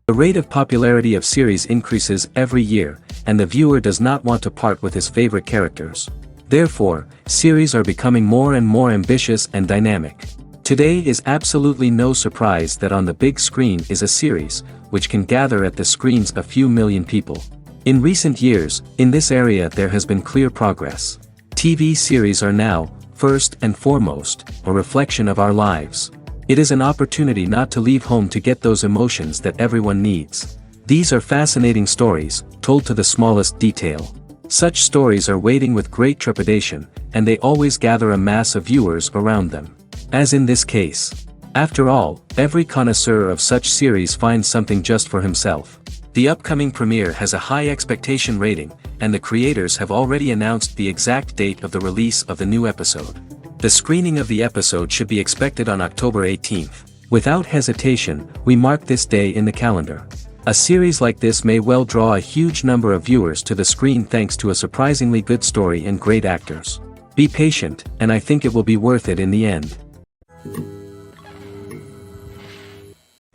The rate of popularity of series increases every year, and the viewer does not want to part with his favorite characters. Therefore, series are becoming more and more ambitious and dynamic. Today is absolutely no surprise that on the big screen is a series, which can gather at the screens a few million people. In recent years, in this area there has been clear progress. TV series are now, first and foremost, a reflection of our lives. It is an opportunity not to leave home to get those emotions that everyone needs. These are fascinating stories, told to the smallest detail. Such stories are waiting with great trepidation, and they always gather a mass of viewers around them. As in this case. After all, every connoisseur of such series finds something just for himself. The upcoming premiere has a high expectation rating, and the creators have already announced the exact date of the release of the new episode. The screening of the episode should be expected on October 18th. Without hesitation, we mark this day in the calendar. A series like this may well draw a huge number of viewers to the screen thanks to a surprisingly good story and great actors. Be patient, and I think it will be worth it in the end.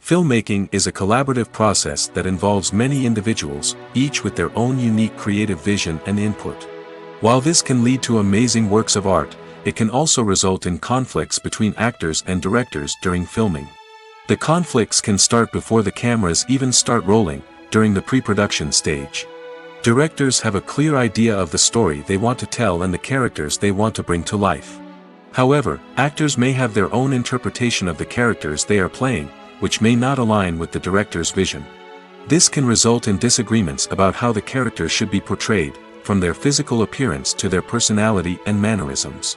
Filmmaking is a collaborative process that involves many individuals, each with their own unique creative vision and input. While this can lead to amazing works of art, it can also result in conflicts between actors and directors during filming. The conflicts can start before the cameras even start rolling, during the pre-production stage. Directors have a clear idea of the story they want to tell and the characters they want to bring to life. However, actors may have their own interpretation of the characters they are playing, which may not align with the director's vision. This can result in disagreements about how the characters should be portrayed, from their physical appearance to their personality and mannerisms.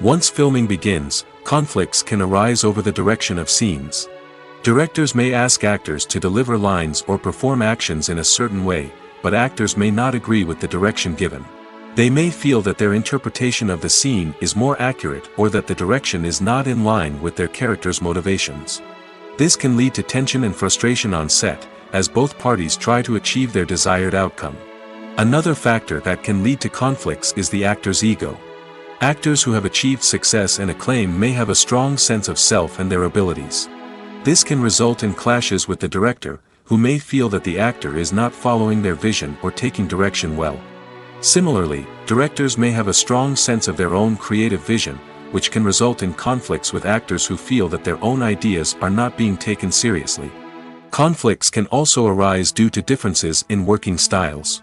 Once filming begins, conflicts can arise over the direction of scenes. Directors may ask actors to deliver lines or perform actions in a certain way, but actors may not agree with the direction given. They may feel that their interpretation of the scene is more accurate or that the direction is not in line with their character's motivations. This can lead to tension and frustration on set, as both parties try to achieve their desired outcome. Another factor that can lead to conflicts is the actor's ego. Actors who have achieved success and acclaim may have a strong sense of self and their abilities. This can result in clashes with the director, who may feel that the actor is not following their vision or taking direction well. Similarly, directors may have a strong sense of their own creative vision, which can result in conflicts with actors who feel that their own ideas are not being taken seriously. Conflicts can also arise due to differences in working styles.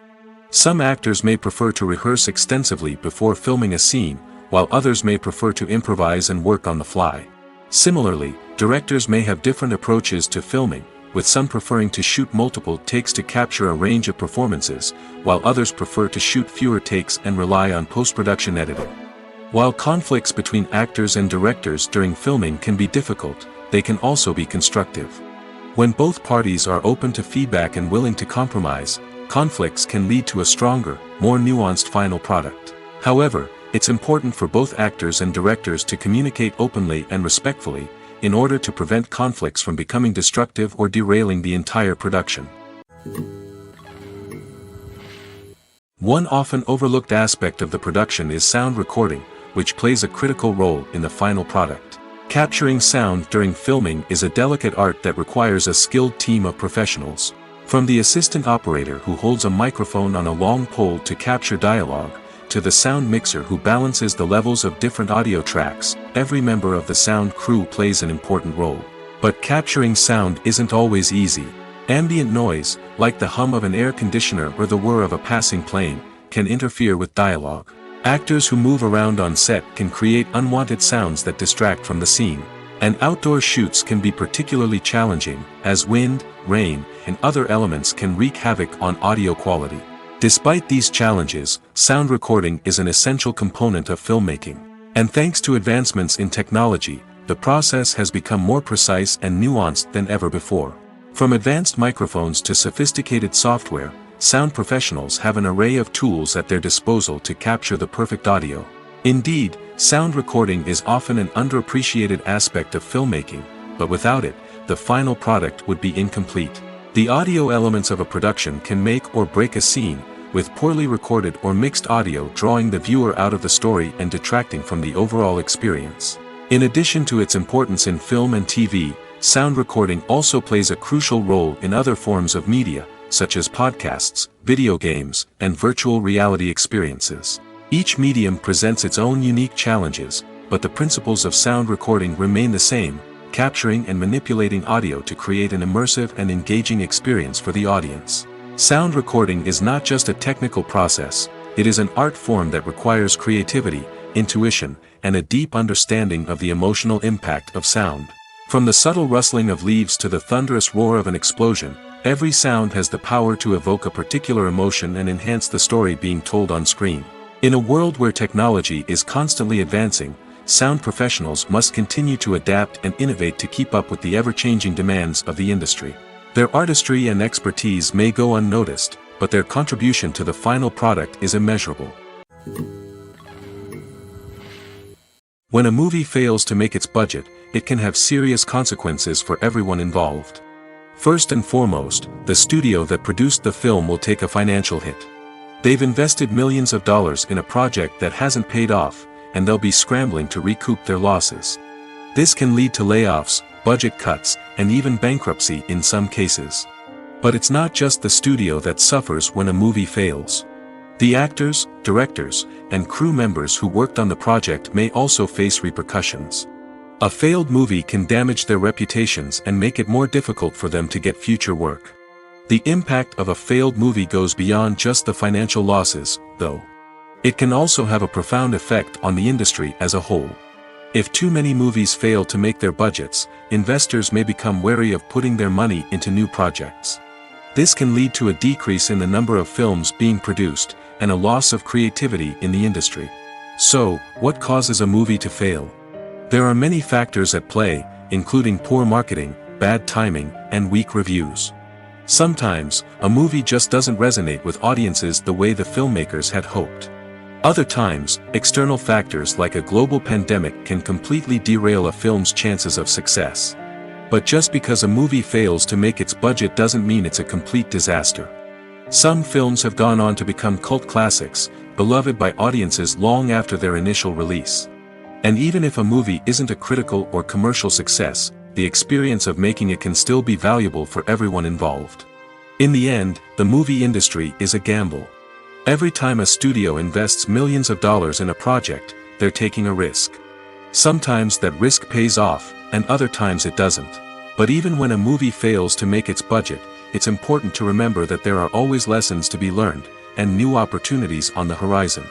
Some actors may prefer to rehearse extensively before filming a scene, while others may prefer to improvise and work on the fly. Similarly, directors may have different approaches to filming, with some preferring to shoot multiple takes to capture a range of performances, while others prefer to shoot fewer takes and rely on post-production editing. While conflicts between actors and directors during filming can be difficult, they can also be constructive. When both parties are open to feedback and willing to compromise, conflicts can lead to a stronger, more nuanced final product. However, it's important for both actors and directors to communicate openly and respectfully, in order to prevent conflicts from becoming destructive or derailing the entire production. One often overlooked aspect of the production is sound recording, which plays a critical role in the final product. Capturing sound during filming is a delicate art that requires a skilled team of professionals. From the assistant operator who holds a microphone on a long pole to capture dialogue, to the sound mixer who balances the levels of different audio tracks, every member of the sound crew plays an important role. But capturing sound isn't always easy. Ambient noise, like the hum of an air conditioner or the whir of a passing plane, can interfere with dialogue. Actors who move around on set can create unwanted sounds that distract from the scene. And outdoor shoots can be particularly challenging, as wind, rain, and other elements can wreak havoc on audio quality. Despite these challenges, sound recording is an essential component of filmmaking. And thanks to advancements in technology, the process has become more precise and nuanced than ever before. From advanced microphones to sophisticated software, sound professionals have an array of tools at their disposal to capture the perfect audio. Indeed, sound recording is often an underappreciated aspect of filmmaking, but without it, the final product would be incomplete. The audio elements of a production can make or break a scene, with poorly recorded or mixed audio drawing the viewer out of the story and detracting from the overall experience. In addition to its importance in film and TV, sound recording also plays a crucial role in other forms of media, such as podcasts, video games, and virtual reality experiences. Each medium presents its own unique challenges, but the principles of sound recording remain the same, capturing and manipulating audio to create an immersive and engaging experience for the audience. Sound recording is not just a technical process, it is an art form that requires creativity, intuition, and a deep understanding of the emotional impact of sound. From the subtle rustling of leaves to the thunderous roar of an explosion, every sound has the power to evoke a particular emotion and enhance the story being told on screen. In a world where technology is constantly advancing, sound professionals must continue to adapt and innovate to keep up with the ever-changing demands of the industry. Their artistry and expertise may go unnoticed, but their contribution to the final product is immeasurable. When a movie fails to make its budget, it can have serious consequences for everyone involved. First and foremost, the studio that produced the film will take a financial hit. They've invested millions of dollars in a project that hasn't paid off, and they'll be scrambling to recoup their losses. This can lead to layoffs, budget cuts, and even bankruptcy in some cases. But it's not just the studio that suffers when a movie fails. The actors, directors, and crew members who worked on the project may also face repercussions. A failed movie can damage their reputations and make it more difficult for them to get future work. The impact of a failed movie goes beyond just the financial losses, though. It can also have a profound effect on the industry as a whole. If too many movies fail to make their budgets, investors may become wary of putting their money into new projects. This can lead to a decrease in the number of films being produced, and a loss of creativity in the industry. So, what causes a movie to fail? There are many factors at play, including poor marketing, bad timing, and weak reviews. Sometimes, a movie just doesn't resonate with audiences the way the filmmakers had hoped. Other times, external factors like a global pandemic can completely derail a film's chances of success. But just because a movie fails to make its budget doesn't mean it's a complete disaster. Some films have gone on to become cult classics, beloved by audiences long after their initial release. And even if a movie isn't a critical or commercial success, the experience of making it can still be valuable for everyone involved. In the end, the movie industry is a gamble. Every time a studio invests millions of dollars in a project, they're taking a risk. Sometimes that risk pays off, and other times it doesn't. But even when a movie fails to make its budget, it's important to remember that there are always lessons to be learned, and new opportunities on the horizon.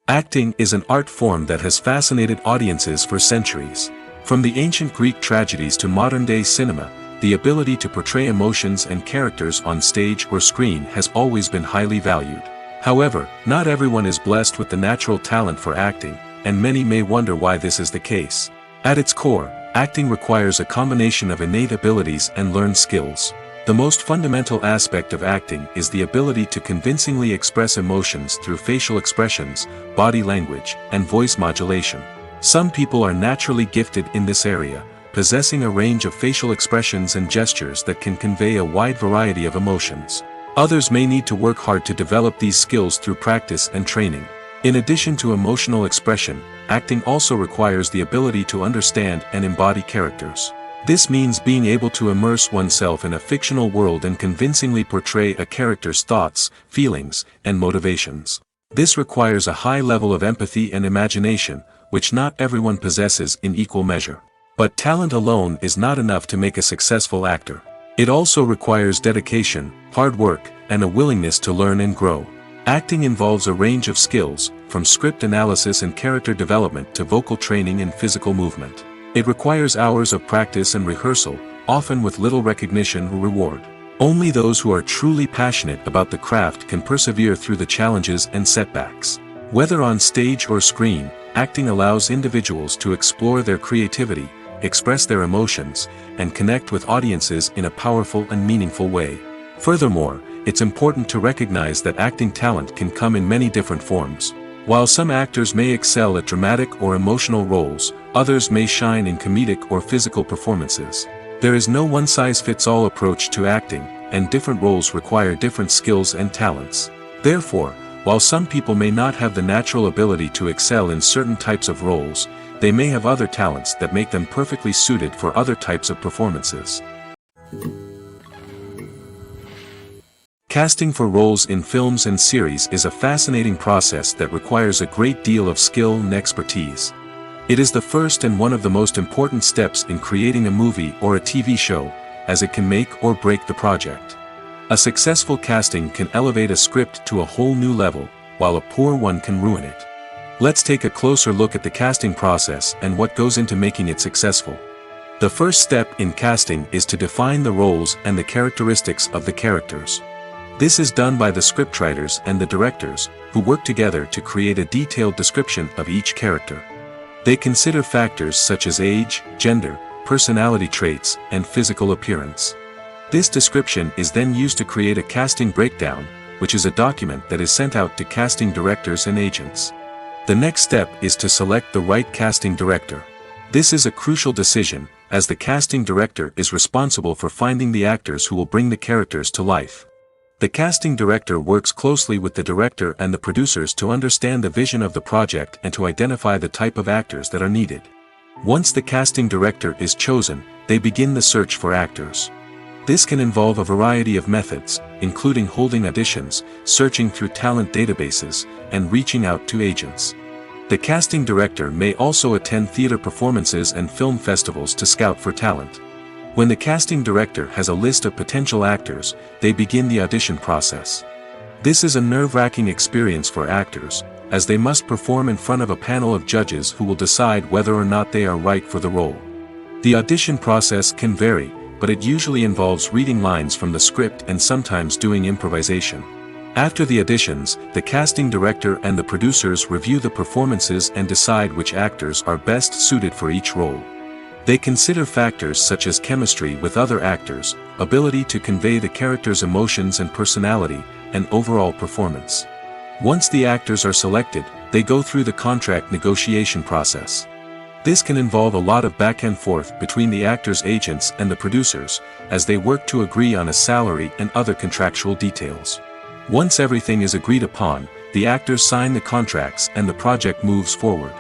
Acting is an art form that has fascinated audiences for centuries. From the ancient Greek tragedies to modern-day cinema, the ability to portray emotions and characters on stage or screen has always been highly valued. However, not everyone is blessed with the natural talent for acting, and many may wonder why this is the case. At its core, acting requires a combination of innate abilities and learned skills. The most fundamental aspect of acting is the ability to convincingly express emotions through facial expressions, body language, and voice modulation. Some people are naturally gifted in this area, possessing a range of facial expressions and gestures that can convey a wide variety of emotions. Others may need to work hard to develop these skills through practice and training. In addition to emotional expression, acting also requires the ability to understand and embody characters. This means being able to immerse oneself in a fictional world and convincingly portray a character's thoughts, feelings, and motivations. This requires a high level of empathy and imagination, which not everyone possesses in equal measure. But talent alone is not enough to make a successful actor. It also requires dedication, hard work, and a willingness to learn and grow. Acting involves a range of skills, from script analysis and character development to vocal training and physical movement. It requires hours of practice and rehearsal, often with little recognition or reward. Only those who are truly passionate about the craft can persevere through the challenges and setbacks. Whether on stage or screen, acting allows individuals to explore their creativity, express their emotions, and connect with audiences in a powerful and meaningful way. Furthermore, it's important to recognize that acting talent can come in many different forms. While some actors may excel at dramatic or emotional roles, others may shine in comedic or physical performances. There is no one-size-fits-all approach to acting, and different roles require different skills and talents. Therefore, While some people may not have the natural ability to excel in certain types of roles, they may have other talents that make them perfectly suited for other types of performances. Casting for roles in films and series is a fascinating process that requires a great deal of skill and expertise. It is the first and one of the most important steps in creating a movie or a TV show, as it can make or break the project. A successful casting can elevate a script to a whole new level, while a poor one can ruin it. Let's take a closer look at the casting process and what goes into making it successful. The first step in casting is to define the roles and the characteristics of the characters. This is done by the scriptwriters and the directors, who work together to create a detailed description of each character. They consider factors such as age, gender, personality traits, and physical appearance. This description is then used to create a casting breakdown, which is a document that is sent out to casting directors and agents. The next step is to select the right casting director. This is a crucial decision, as the casting director is responsible for finding the actors who will bring the characters to life. The casting director works closely with the director and the producers to understand the vision of the project and to identify the type of actors that are needed. Once the casting director is chosen, they begin the search for actors. This can involve a variety of methods, including holding auditions, searching through talent databases, and reaching out to agents. The casting director may also attend theater performances and film festivals to scout for talent. When the casting director has a list of potential actors, they begin the audition process. This is a nerve-wracking experience for actors, as they must perform in front of a panel of judges who will decide whether or not they are right for the role. The audition process can vary, but it usually involves reading lines from the script and sometimes doing improvisation. After the auditions, the casting director and the producers review the performances and decide which actors are best suited for each role. They consider factors such as chemistry with other actors, ability to convey the character's emotions and personality, and overall performance. Once the actors are selected, they go through the contract negotiation process. This can involve a lot of back and forth between the actors' agents and the producers, as they work to agree on a salary and other contractual details. Once everything is agreed upon, the actors sign the contracts and the project moves forward.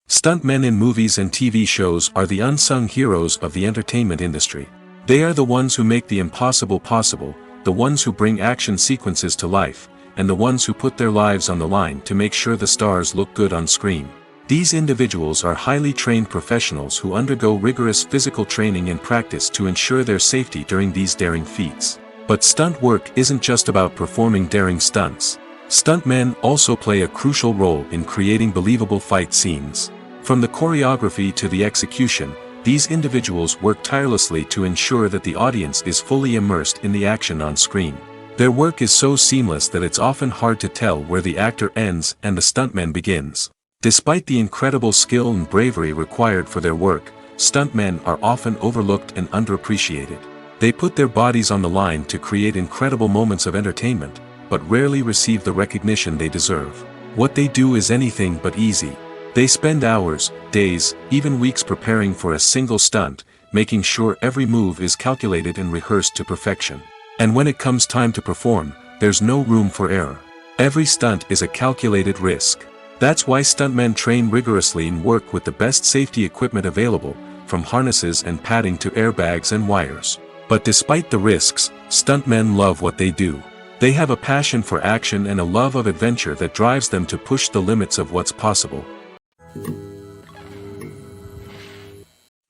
Stuntmen in movies and TV shows are the unsung heroes of the entertainment industry. They are the ones who make the impossible possible, the ones who bring action sequences to life, and the ones who put their lives on the line to make sure the stars look good on screen. These individuals are highly trained professionals who undergo rigorous physical training and practice to ensure their safety during these daring feats. But stunt work isn't just about performing daring stunts. Stuntmen also play a crucial role in creating believable fight scenes. From the choreography to the execution, these individuals work tirelessly to ensure that the audience is fully immersed in the action on screen. Their work is so seamless that it's often hard to tell where the actor ends and the stuntman begins. Despite the incredible skill and bravery required for their work, stuntmen are often overlooked and underappreciated. They put their bodies on the line to create incredible moments of entertainment, but rarely receive the recognition they deserve. What they do is anything but easy. They spend hours, days, even weeks preparing for a single stunt, making sure every move is calculated and rehearsed to perfection. And when it comes time to perform, there's no room for error. Every stunt is a calculated risk. That's why stuntmen train rigorously and work with the best safety equipment available, from harnesses and padding to airbags and wires. But despite the risks, stuntmen love what they do. They have a passion for action and a love of adventure that drives them to push the limits of what's possible.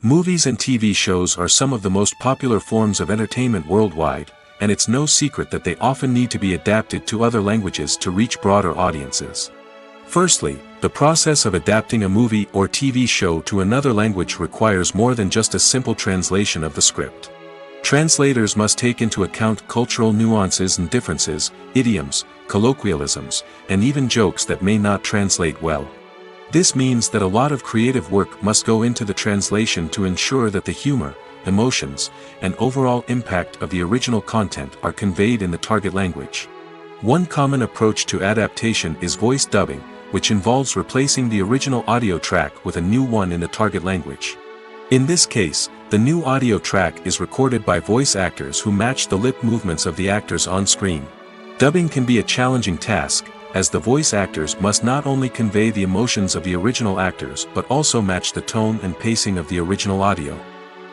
Movies and TV shows are some of the most popular forms of entertainment worldwide, and it's no secret that they often need to be adapted to other languages to reach broader audiences. Firstly, the process of adapting a movie or TV show to another language requires more than just a simple translation of the script. Translators must take into account cultural nuances and differences, idioms, colloquialisms, and even jokes that may not translate well. This means that a lot of creative work must go into the translation to ensure that the humor, emotions, and overall impact of the original content are conveyed in the target language. One common approach to adaptation is voice dubbing, which involves replacing the original audio track with a new one in the target language. In this case, the new audio track is recorded by voice actors who match the lip movements of the actors on screen. Dubbing can be a challenging task, as the voice actors must not only convey the emotions of the original actors but also match the tone and pacing of the original audio.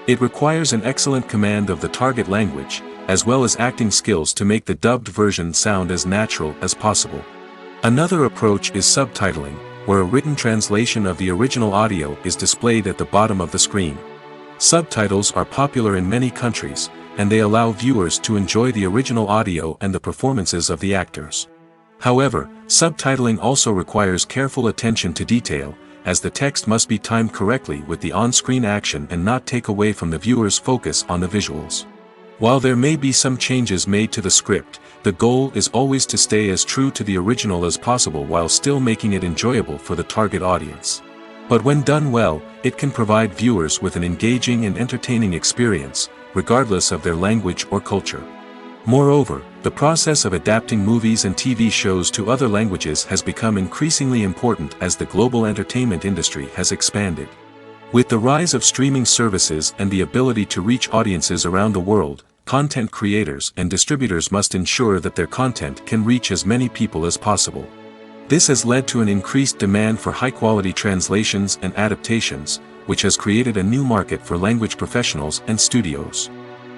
It requires an excellent command of the target language, as well as acting skills to make the dubbed version sound as natural as possible. Another approach is subtitling, where a written translation of the original audio is displayed at the bottom of the screen. Subtitles are popular in many countries, and they allow viewers to enjoy the original audio and the performances of the actors. However, subtitling also requires careful attention to detail, as the text must be timed correctly with the on-screen action and not take away from the viewer's focus on the visuals. While there may be some changes made to the script, the goal is always to stay as true to the original as possible while still making it enjoyable for the target audience. But when done well, it can provide viewers with an engaging and entertaining experience, regardless of their language or culture. Moreover, the process of adapting movies and TV shows to other languages has become increasingly important as the global entertainment industry has expanded. With the rise of streaming services and the ability to reach audiences around the world, content creators and distributors must ensure that their content can reach as many people as possible. This has led to an increased demand for high-quality translations and adaptations, which has created a new market for language professionals and studios.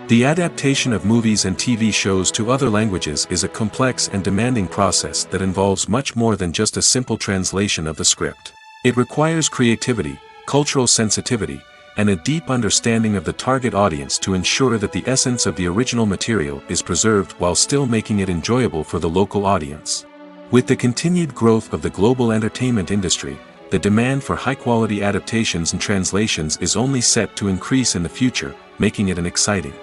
The adaptation of movies and TV shows to other languages is a complex and demanding process that involves much more than just a simple translation of the script. It requires creativity, cultural sensitivity, and a deep understanding of the target audience to ensure that the essence of the original material is preserved while still making it enjoyable for the local audience. With the continued growth of the global entertainment industry, the demand for high-quality adaptations and translations is only set to increase in the future, making it an exciting.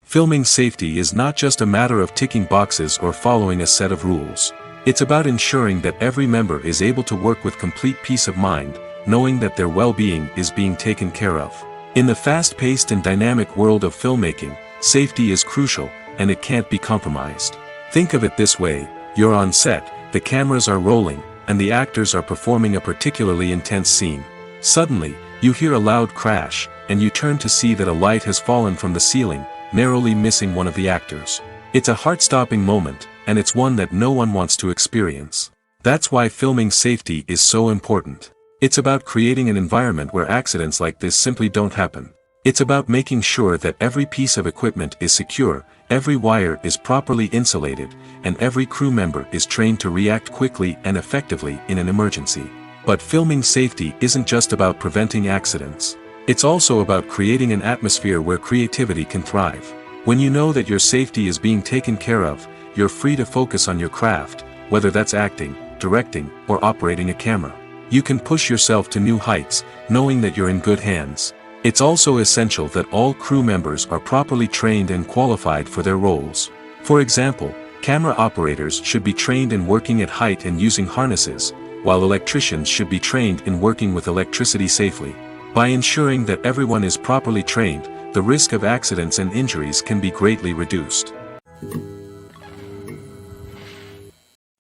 Filming safety is not just a matter of ticking boxes or following a set of rules. It's about ensuring that every member is able to work with complete peace of mind, knowing that their well-being is being taken care of. In the fast-paced and dynamic world of filmmaking, safety is crucial, and it can't be compromised. Think of it this way: you're on set, the cameras are rolling, and the actors are performing a particularly intense scene. Suddenly, you hear a loud crash, and you turn to see that a light has fallen from the ceiling, narrowly missing one of the actors. It's a heart-stopping moment, and it's one that no one wants to experience. That's why filming safety is so important. It's about creating an environment where accidents like this simply don't happen. It's about making sure that every piece of equipment is secure, every wire is properly insulated, and every crew member is trained to react quickly and effectively in an emergency. But filming safety isn't just about preventing accidents. It's also about creating an atmosphere where creativity can thrive. When you know that your safety is being taken care of, you're free to focus on your craft, whether that's acting, directing, or operating a camera. You can push yourself to new heights, knowing that you're in good hands. It's also essential that all crew members are properly trained and qualified for their roles. For example, camera operators should be trained in working at height and using harnesses, while electricians should be trained in working with electricity safely. By ensuring that everyone is properly trained, the risk of accidents and injuries can be greatly reduced.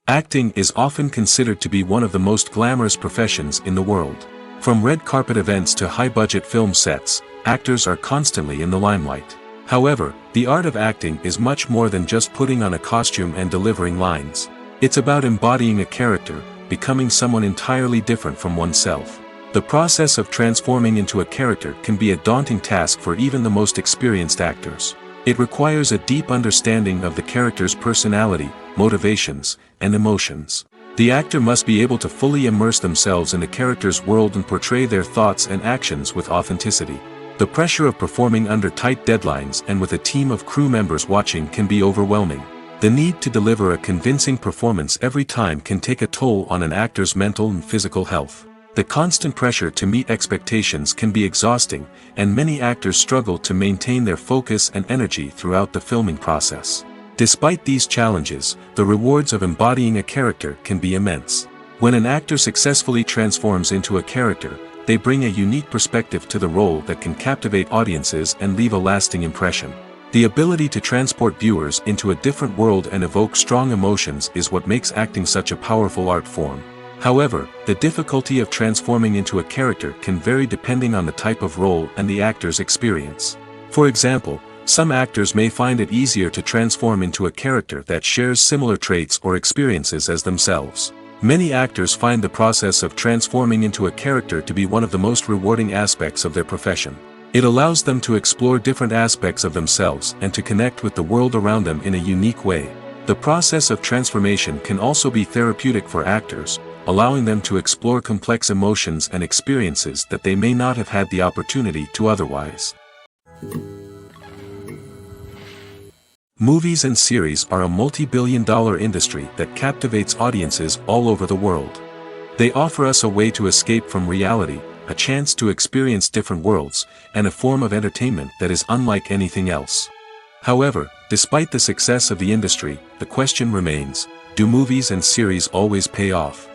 Acting is often considered to be one of the most glamorous professions in the world. From red carpet events to high-budget film sets, actors are constantly in the limelight. However, the art of acting is much more than just putting on a costume and delivering lines. It's about embodying a character, becoming someone entirely different from oneself. The process of transforming into a character can be a daunting task for even the most experienced actors. It requires a deep understanding of the character's personality, motivations, and emotions. The actor must be able to fully immerse themselves in the character's world and portray their thoughts and actions with authenticity. The pressure of performing under tight deadlines and with a team of crew members watching can be overwhelming. The need to deliver a convincing performance every time can take a toll on an actor's mental and physical health. The constant pressure to meet expectations can be exhausting, and many actors struggle to maintain their focus and energy throughout the filming process. Despite these challenges, the rewards of embodying a character can be immense. When an actor successfully transforms into a character, they bring a unique perspective to the role that can captivate audiences and leave a lasting impression. The ability to transport viewers into a different world and evoke strong emotions is what makes acting such a powerful art form. However, the difficulty of transforming into a character can vary depending on the type of role and the actor's experience. For example, some actors may find it easier to transform into a character that shares similar traits or experiences as themselves. Many actors find the process of transforming into a character to be one of the most rewarding aspects of their profession. It allows them to explore different aspects of themselves and to connect with the world around them in a unique way. The process of transformation can also be therapeutic for actors, allowing them to explore complex emotions and experiences that they may not have had the opportunity to otherwise. Movies and series are a multi-billion-dollar industry that captivates audiences all over the world. They offer us a way to escape from reality, a chance to experience different worlds, and a form of entertainment that is unlike anything else. However, despite the success of the industry, the question remains, do movies and series always pay off?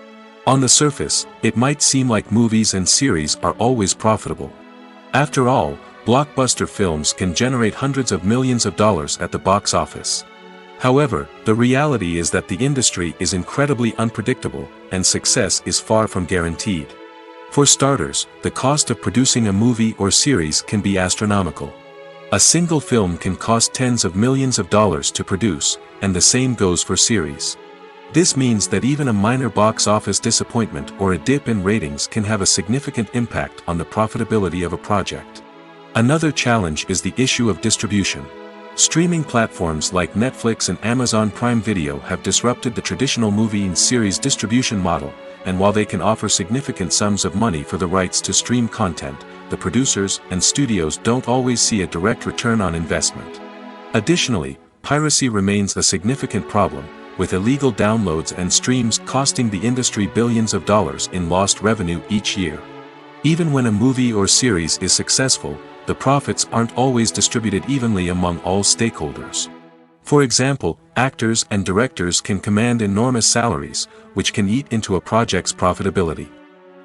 On the surface, it might seem like movies and series are always profitable. After all, blockbuster films can generate hundreds of millions of dollars at the box office. However, the reality is that the industry is incredibly unpredictable, and success is far from guaranteed. For starters, the cost of producing a movie or series can be astronomical. A single film can cost tens of millions of dollars to produce, and the same goes for series. This means that even a minor box office disappointment or a dip in ratings can have a significant impact on the profitability of a project. Another challenge is the issue of distribution. Streaming platforms like Netflix and Amazon Prime Video have disrupted the traditional movie and series distribution model, and while they can offer significant sums of money for the rights to stream content, the producers and studios don't always see a direct return on investment. Additionally, piracy remains a significant problem, with illegal downloads and streams costing the industry billions of dollars in lost revenue each year. Even when a movie or series is successful, the profits aren't always distributed evenly among all stakeholders. For example, actors and directors can command enormous salaries, which can eat into a project's profitability.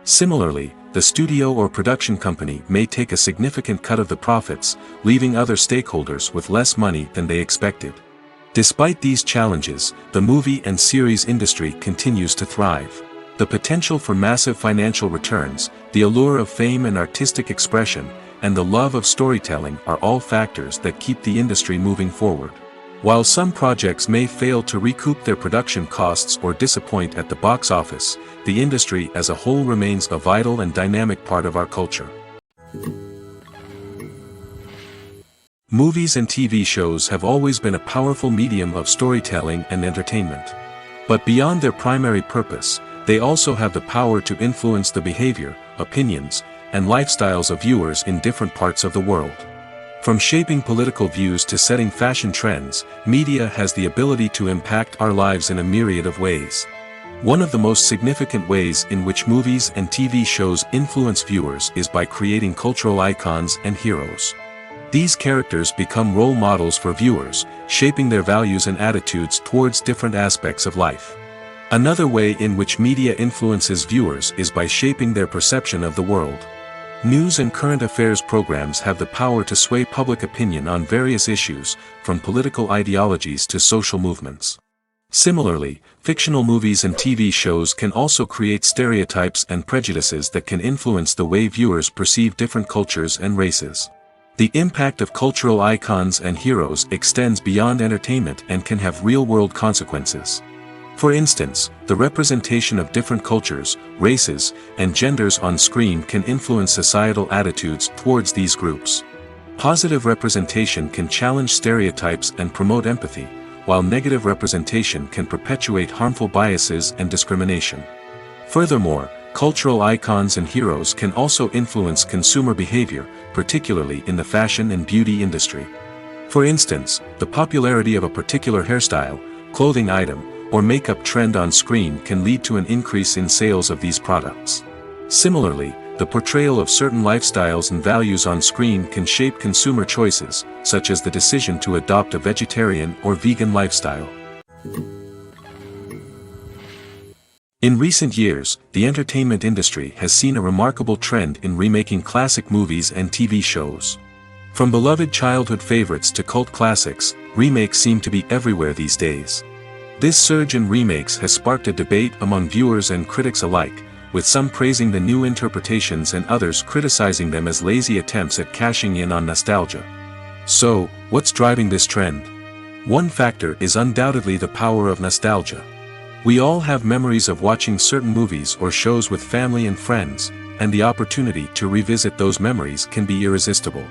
Similarly, the studio or production company may take a significant cut of the profits, leaving other stakeholders with less money than they expected. Despite these challenges, the movie and series industry continues to thrive. The potential for massive financial returns, the allure of fame and artistic expression, and the love of storytelling are all factors that keep the industry moving forward. While some projects may fail to recoup their production costs or disappoint at the box office, the industry as a whole remains a vital and dynamic part of our culture. Movies and TV shows have always been a powerful medium of storytelling and entertainment. But beyond their primary purpose, they also have the power to influence the behavior, opinions, and lifestyles of viewers in different parts of the world. From shaping political views to setting fashion trends, media has the ability to impact our lives in a myriad of ways. One of the most significant ways in which movies and TV shows influence viewers is by creating cultural icons and heroes. These characters become role models for viewers, shaping their values and attitudes towards different aspects of life. Another way in which media influences viewers is by shaping their perception of the world. News and current affairs programs have the power to sway public opinion on various issues, from political ideologies to social movements. Similarly, fictional movies and TV shows can also create stereotypes and prejudices that can influence the way viewers perceive different cultures and races. The impact of cultural icons and heroes extends beyond entertainment and can have real-world consequences. For instance, the representation of different cultures, races, and genders on screen can influence societal attitudes towards these groups. Positive representation can challenge stereotypes and promote empathy, while negative representation can perpetuate harmful biases and discrimination. Furthermore, cultural icons and heroes can also influence consumer behavior, particularly in the fashion and beauty industry. For instance, the popularity of a particular hairstyle, clothing item, or makeup trend on screen can lead to an increase in sales of these products. Similarly, the portrayal of certain lifestyles and values on screen can shape consumer choices, such as the decision to adopt a vegetarian or vegan lifestyle. In recent years, the entertainment industry has seen a remarkable trend in remaking classic movies and TV shows. From beloved childhood favorites to cult classics, remakes seem to be everywhere these days. This surge in remakes has sparked a debate among viewers and critics alike, with some praising the new interpretations and others criticizing them as lazy attempts at cashing in on nostalgia. So, what's driving this trend? One factor is undoubtedly the power of nostalgia. We all have memories of watching certain movies or shows with family and friends, and the opportunity to revisit those memories can be irresistible.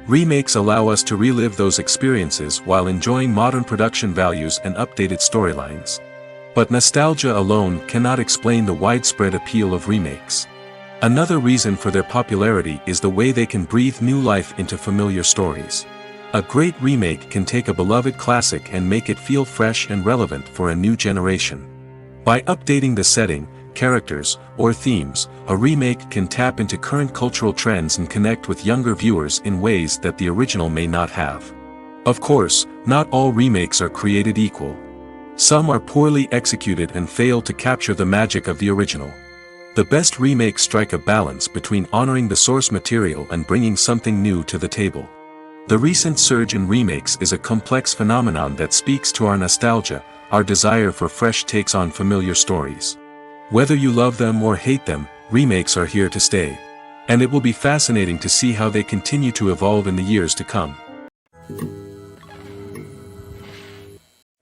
Remakes allow us to relive those experiences while enjoying modern production values and updated storylines. But nostalgia alone cannot explain the widespread appeal of remakes. Another reason for their popularity is the way they can breathe new life into familiar stories. A great remake can take a beloved classic and make it feel fresh and relevant for a new generation. By updating the setting, characters, or themes, a remake can tap into current cultural trends and connect with younger viewers in ways that the original may not have. Of course, not all remakes are created equal. Some are poorly executed and fail to capture the magic of the original. The best remakes strike a balance between honoring the source material and bringing something new to the table. The recent surge in remakes is a complex phenomenon that speaks to our nostalgia, our desire for fresh takes on familiar stories. Whether you love them or hate them, remakes are here to stay. And it will be fascinating to see how they continue to evolve in the years to come.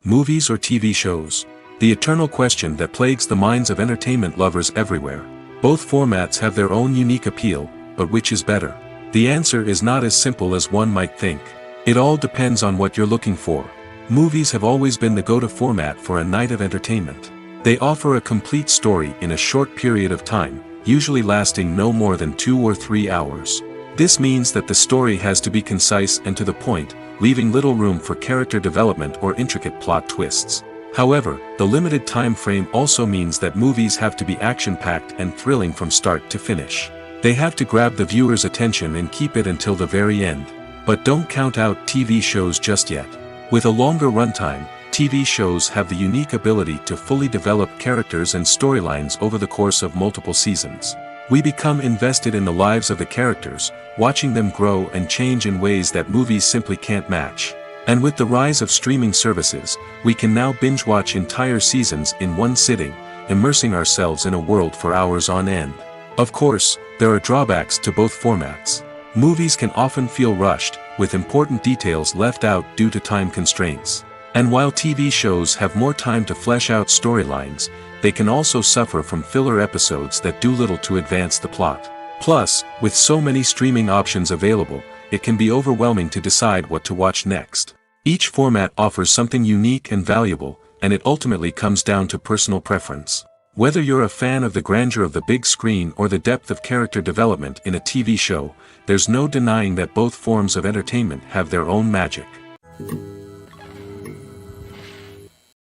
Movies or TV shows? The eternal question that plagues the minds of entertainment lovers everywhere. Both formats have their own unique appeal, but which is better? The answer is not as simple as one might think. It all depends on what you're looking for. Movies have always been the go-to format for a night of entertainment. They offer a complete story in a short period of time, usually lasting no more than 2 or 3 hours. This means that the story has to be concise and to the point, leaving little room for character development or intricate plot twists. However, the limited time frame also means that movies have to be action-packed and thrilling from start to finish. They have to grab the viewer's attention and keep it until the very end. But don't count out TV shows just yet. With a longer runtime, TV shows have the unique ability to fully develop characters and storylines over the course of multiple seasons. We become invested in the lives of the characters, watching them grow and change in ways that movies simply can't match. And with the rise of streaming services, we can now binge-watch entire seasons in one sitting, immersing ourselves in a world for hours on end. Of course, there are drawbacks to both formats. Movies can often feel rushed, with important details left out due to time constraints. And while TV shows have more time to flesh out storylines, they can also suffer from filler episodes that do little to advance the plot. Plus, with so many streaming options available, it can be overwhelming to decide what to watch next. Each format offers something unique and valuable, and it ultimately comes down to personal preference. Whether you're a fan of the grandeur of the big screen or the depth of character development in a TV show, there's no denying that both forms of entertainment have their own magic.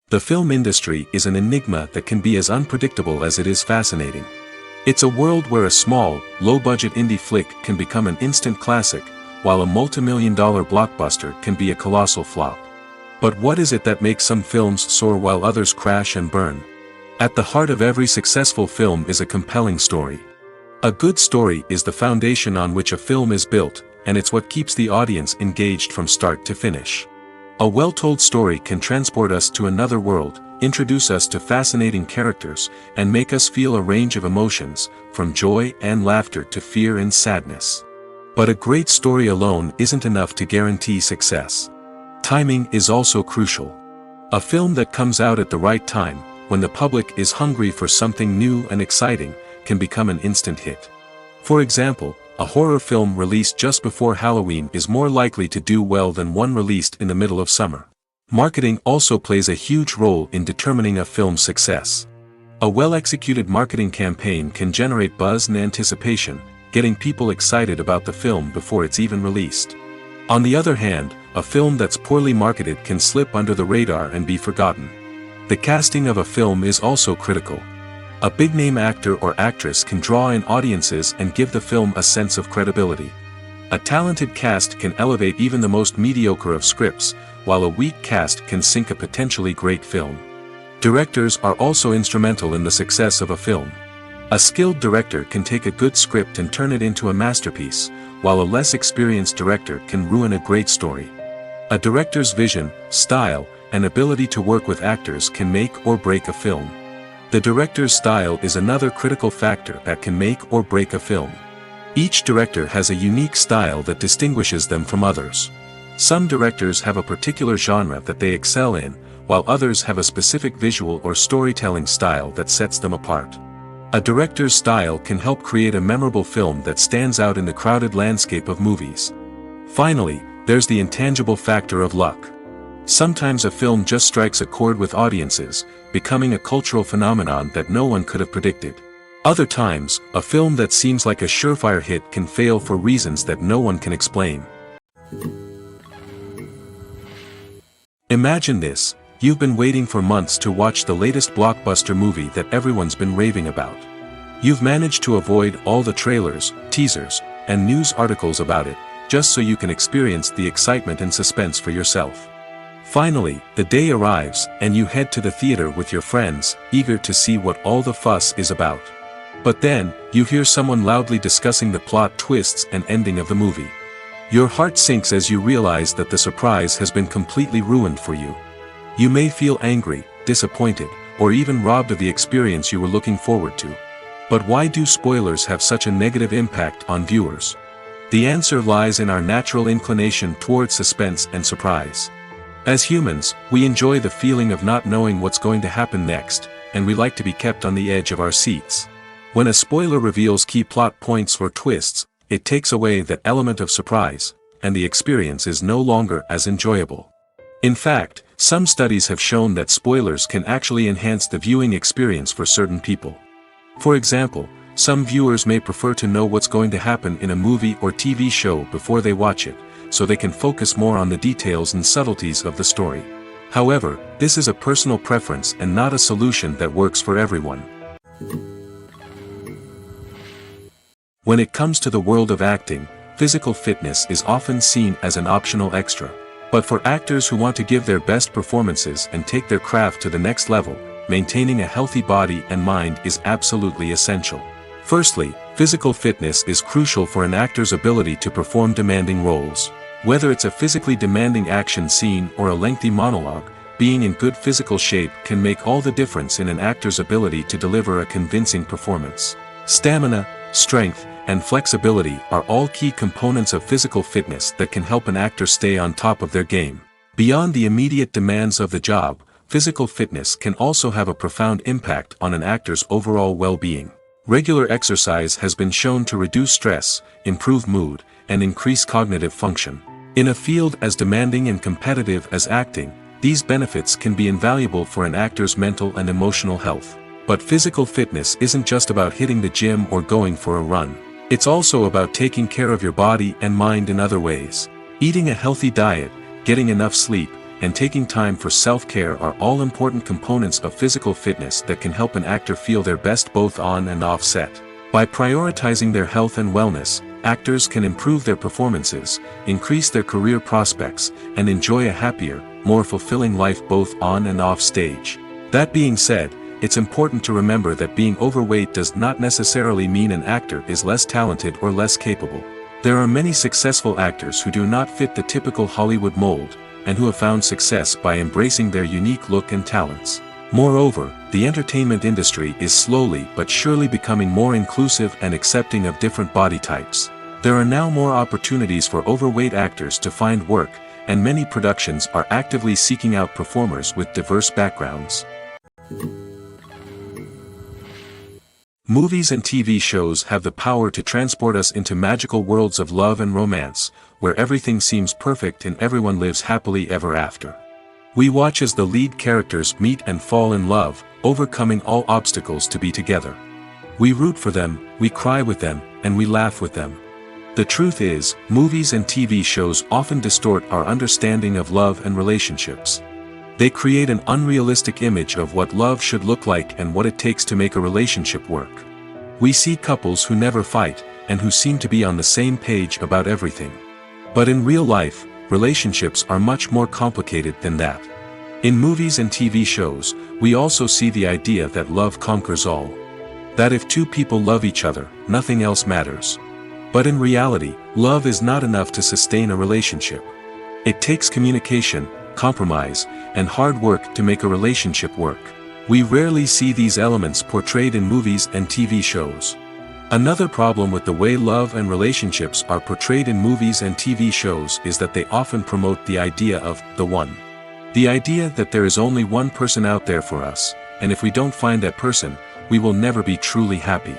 The film industry is an enigma that can be as unpredictable as it is fascinating. It's a world where a small, low-budget indie flick can become an instant classic, while a multi-million-dollar blockbuster can be a colossal flop. But what is it that makes some films soar while others crash and burn? At the heart of every successful film is a compelling story. A good story is the foundation on which a film is built, and it's what keeps the audience engaged from start to finish. A well-told story can transport us to another world, introduce us to fascinating characters, and make us feel a range of emotions, from joy and laughter to fear and sadness. But a great story alone isn't enough to guarantee success. Timing is also crucial. A film that comes out at the right time, when the public is hungry for something new and exciting, can become an instant hit. For example, a horror film released just before Halloween is more likely to do well than one released in the middle of summer. Marketing also plays a huge role in determining a film's success. A well-executed marketing campaign can generate buzz and anticipation, getting people excited about the film before it's even released. On the other hand, a film that's poorly marketed can slip under the radar and be forgotten. The casting of a film is also critical. A big-name actor or actress can draw in audiences and give the film a sense of credibility. A talented cast can elevate even the most mediocre of scripts, while a weak cast can sink a potentially great film. Directors are also instrumental in the success of a film. A skilled director can take a good script and turn it into a masterpiece, while a less experienced director can ruin a great story. A director's vision, style, and ability to work with actors can make or break a film. The director's style is another critical factor that can make or break a film. Each director has a unique style that distinguishes them from others. Some directors have a particular genre that they excel in, while others have a specific visual or storytelling style that sets them apart. A director's style can help create a memorable film that stands out in the crowded landscape of movies. Finally, there's the intangible factor of luck. Sometimes a film just strikes a chord with audiences, becoming a cultural phenomenon that no one could have predicted. Other times, a film that seems like a surefire hit can fail for reasons that no one can explain. Imagine this: you've been waiting for months to watch the latest blockbuster movie that everyone's been raving about. You've managed to avoid all the trailers, teasers, and news articles about it, just so you can experience the excitement and suspense for yourself. Finally, the day arrives, and you head to the theater with your friends, eager to see what all the fuss is about. But then, you hear someone loudly discussing the plot twists and ending of the movie. Your heart sinks as you realize that the surprise has been completely ruined for you. You may feel angry, disappointed, or even robbed of the experience you were looking forward to. But why do spoilers have such a negative impact on viewers? The answer lies in our natural inclination toward suspense and surprise. As humans, we enjoy the feeling of not knowing what's going to happen next, and we like to be kept on the edge of our seats. When a spoiler reveals key plot points or twists, it takes away that element of surprise, and the experience is no longer as enjoyable. In fact, some studies have shown that spoilers can actually enhance the viewing experience for certain people. For example, some viewers may prefer to know what's going to happen in a movie or TV show before they watch it, so they can focus more on the details and subtleties of the story. However, this is a personal preference and not a solution that works for everyone. When it comes to the world of acting, physical fitness is often seen as an optional extra. But for actors who want to give their best performances and take their craft to the next level, maintaining a healthy body and mind is absolutely essential. Firstly, physical fitness is crucial for an actor's ability to perform demanding roles. Whether it's a physically demanding action scene or a lengthy monologue, being in good physical shape can make all the difference in an actor's ability to deliver a convincing performance. Stamina, strength, and flexibility are all key components of physical fitness that can help an actor stay on top of their game. Beyond the immediate demands of the job, physical fitness can also have a profound impact on an actor's overall well-being. Regular exercise has been shown to reduce stress, improve mood, and increase cognitive function. In a field as demanding and competitive as acting, these benefits can be invaluable for an actor's mental and emotional health. But physical fitness isn't just about hitting the gym or going for a run. It's also about taking care of your body and mind in other ways. Eating a healthy diet, getting enough sleep, and taking time for self-care are all important components of physical fitness that can help an actor feel their best both on and off set. By prioritizing their health and wellness, actors can improve their performances, increase their career prospects, and enjoy a happier, more fulfilling life both on and off stage. That being said, it's important to remember that being overweight does not necessarily mean an actor is less talented or less capable. There are many successful actors who do not fit the typical Hollywood mold, and who have found success by embracing their unique look and talents. Moreover, the entertainment industry is slowly but surely becoming more inclusive and accepting of different body types. There are now more opportunities for overweight actors to find work, and many productions are actively seeking out performers with diverse backgrounds. Movies and TV shows have the power to transport us into magical worlds of love and romance, where everything seems perfect and everyone lives happily ever after. We watch as the lead characters meet and fall in love, overcoming all obstacles to be together. We root for them, we cry with them, and we laugh with them. The truth is, movies and TV shows often distort our understanding of love and relationships. They create an unrealistic image of what love should look like and what it takes to make a relationship work. We see couples who never fight, and who seem to be on the same page about everything. But in real life, relationships are much more complicated than that. In movies and TV shows, we also see the idea that love conquers all. That if two people love each other, nothing else matters. But in reality, love is not enough to sustain a relationship. It takes communication, compromise, and hard work to make a relationship work. We rarely see these elements portrayed in movies and TV shows. Another problem with the way love and relationships are portrayed in movies and TV shows is that they often promote the idea of the one. The idea that there is only one person out there for us, and if we don't find that person, we will never be truly happy.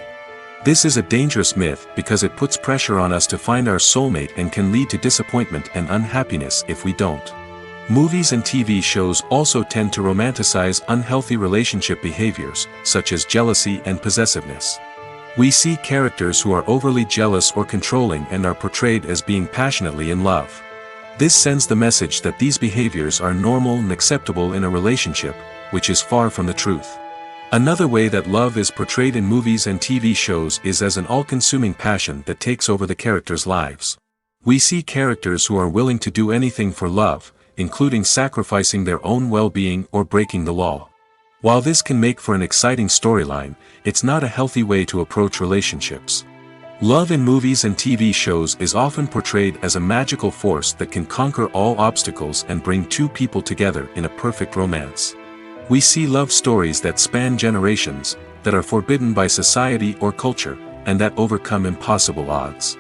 This is a dangerous myth because it puts pressure on us to find our soulmate and can lead to disappointment and unhappiness if we don't. Movies and TV shows also tend to romanticize unhealthy relationship behaviors, such as jealousy and possessiveness. We see characters who are overly jealous or controlling and are portrayed as being passionately in love. This sends the message that these behaviors are normal and acceptable in a relationship, which is far from the truth. Another way that love is portrayed in movies and TV shows is as an all-consuming passion that takes over the characters' lives. We see characters who are willing to do anything for love, including sacrificing their own well-being or breaking the law. While this can make for an exciting storyline, it's not a healthy way to approach relationships. Love in movies and TV shows is often portrayed as a magical force that can conquer all obstacles and bring two people together in a perfect romance. We see love stories that span generations, that are forbidden by society or culture, and that overcome impossible odds.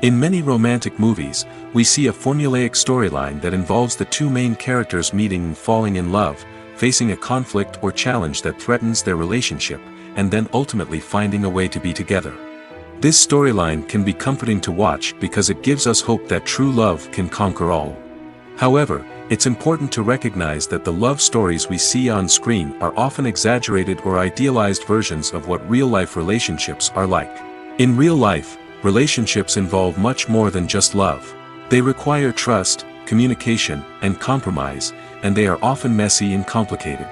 In many romantic movies, we see a formulaic storyline that involves the two main characters meeting and falling in love, facing a conflict or challenge that threatens their relationship, and then ultimately finding a way to be together. This storyline can be comforting to watch because it gives us hope that true love can conquer all. However, it's important to recognize that the love stories we see on screen are often exaggerated or idealized versions of what real-life relationships are like. In real life, relationships involve much more than just love. They require trust, communication, and compromise, and they are often messy and complicated.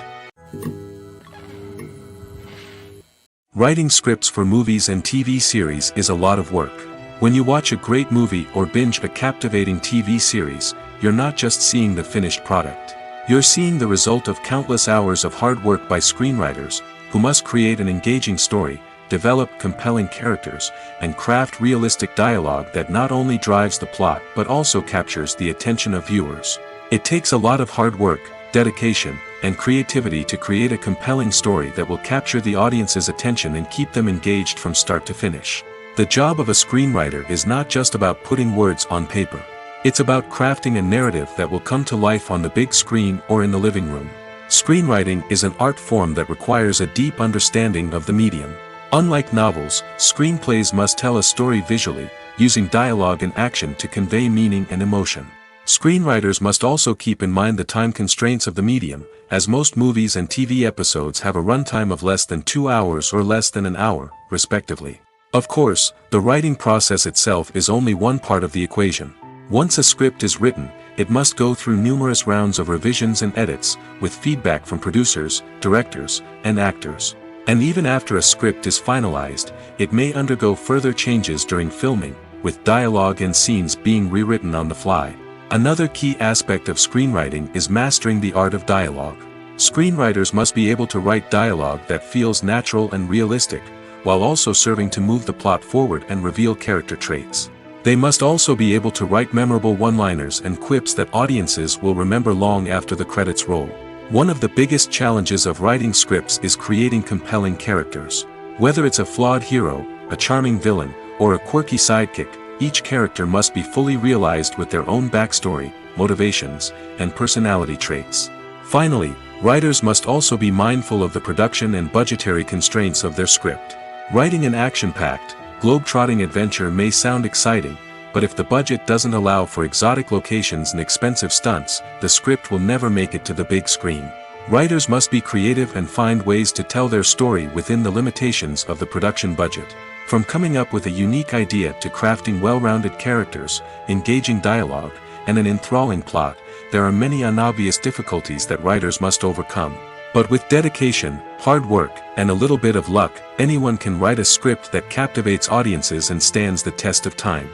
Writing scripts for movies and TV series is a lot of work. When you watch a great movie or binge a captivating TV series, you're not just seeing the finished product. You're seeing the result of countless hours of hard work by screenwriters, who must create an engaging story, develop compelling characters, and craft realistic dialogue that not only drives the plot but also captures the attention of viewers. It takes a lot of hard work, dedication, and creativity to create a compelling story that will capture the audience's attention and keep them engaged from start to finish. The job of a screenwriter is not just about putting words on paper. It's about crafting a narrative that will come to life on the big screen or in the living room. Screenwriting is an art form that requires a deep understanding of the medium. Unlike novels, screenplays must tell a story visually, using dialogue and action to convey meaning and emotion. Screenwriters must also keep in mind the time constraints of the medium, as most movies and TV episodes have a runtime of less than 2 hours or less than an hour, respectively. Of course, the writing process itself is only one part of the equation. Once a script is written, it must go through numerous rounds of revisions and edits, with feedback from producers, directors, and actors. And even after a script is finalized, it may undergo further changes during filming, with dialogue and scenes being rewritten on the fly. Another key aspect of screenwriting is mastering the art of dialogue. Screenwriters must be able to write dialogue that feels natural and realistic, while also serving to move the plot forward and reveal character traits. They must also be able to write memorable one-liners and quips that audiences will remember long after the credits roll. One of the biggest challenges of writing scripts is creating compelling characters. Whether it's a flawed hero, a charming villain, or a quirky sidekick, each character must be fully realized with their own backstory, motivations, and personality traits. Finally, writers must also be mindful of the production and budgetary constraints of their script. Writing an action-packed, globe-trotting adventure may sound exciting, but if the budget doesn't allow for exotic locations and expensive stunts, the script will never make it to the big screen. Writers must be creative and find ways to tell their story within the limitations of the production budget. From coming up with a unique idea to crafting well-rounded characters, engaging dialogue, and an enthralling plot, there are many unobvious difficulties that writers must overcome. But with dedication, hard work, and a little bit of luck, anyone can write a script that captivates audiences and stands the test of time.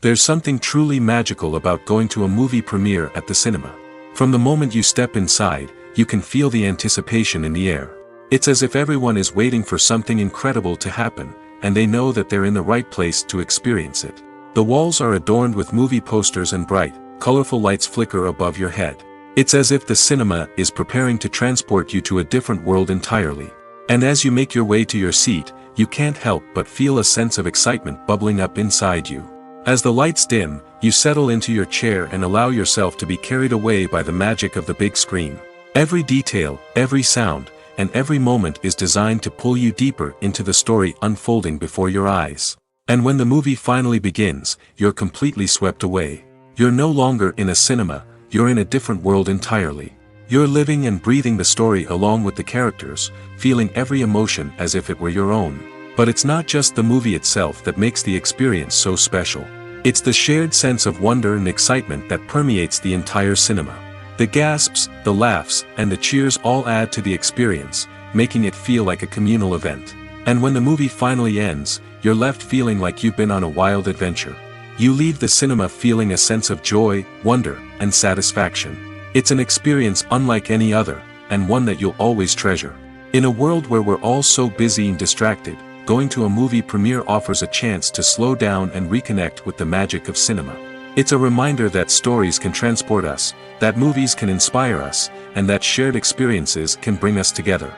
There's something truly magical about going to a movie premiere at the cinema. From the moment you step inside, you can feel the anticipation in the air. It's as if everyone is waiting for something incredible to happen, and they know that they're in the right place to experience it. The walls are adorned with movie posters and bright, colorful lights flicker above your head. It's as if the cinema is preparing to transport you to a different world entirely. And as you make your way to your seat, you can't help but feel a sense of excitement bubbling up inside you. As the lights dim, you settle into your chair and allow yourself to be carried away by the magic of the big screen. Every detail, every sound, and every moment is designed to pull you deeper into the story unfolding before your eyes. And when the movie finally begins, you're completely swept away. You're no longer in a cinema, you're in a different world entirely. You're living and breathing the story along with the characters, feeling every emotion as if it were your own. But it's not just the movie itself that makes the experience so special. It's the shared sense of wonder and excitement that permeates the entire cinema. The gasps, the laughs, and the cheers all add to the experience, making it feel like a communal event. And when the movie finally ends, you're left feeling like you've been on a wild adventure. You leave the cinema feeling a sense of joy, wonder, and satisfaction. It's an experience unlike any other, and one that you'll always treasure. In a world where we're all so busy and distracted, going to a movie premiere offers a chance to slow down and reconnect with the magic of cinema. It's a reminder that stories can transport us, that movies can inspire us, and that shared experiences can bring us together.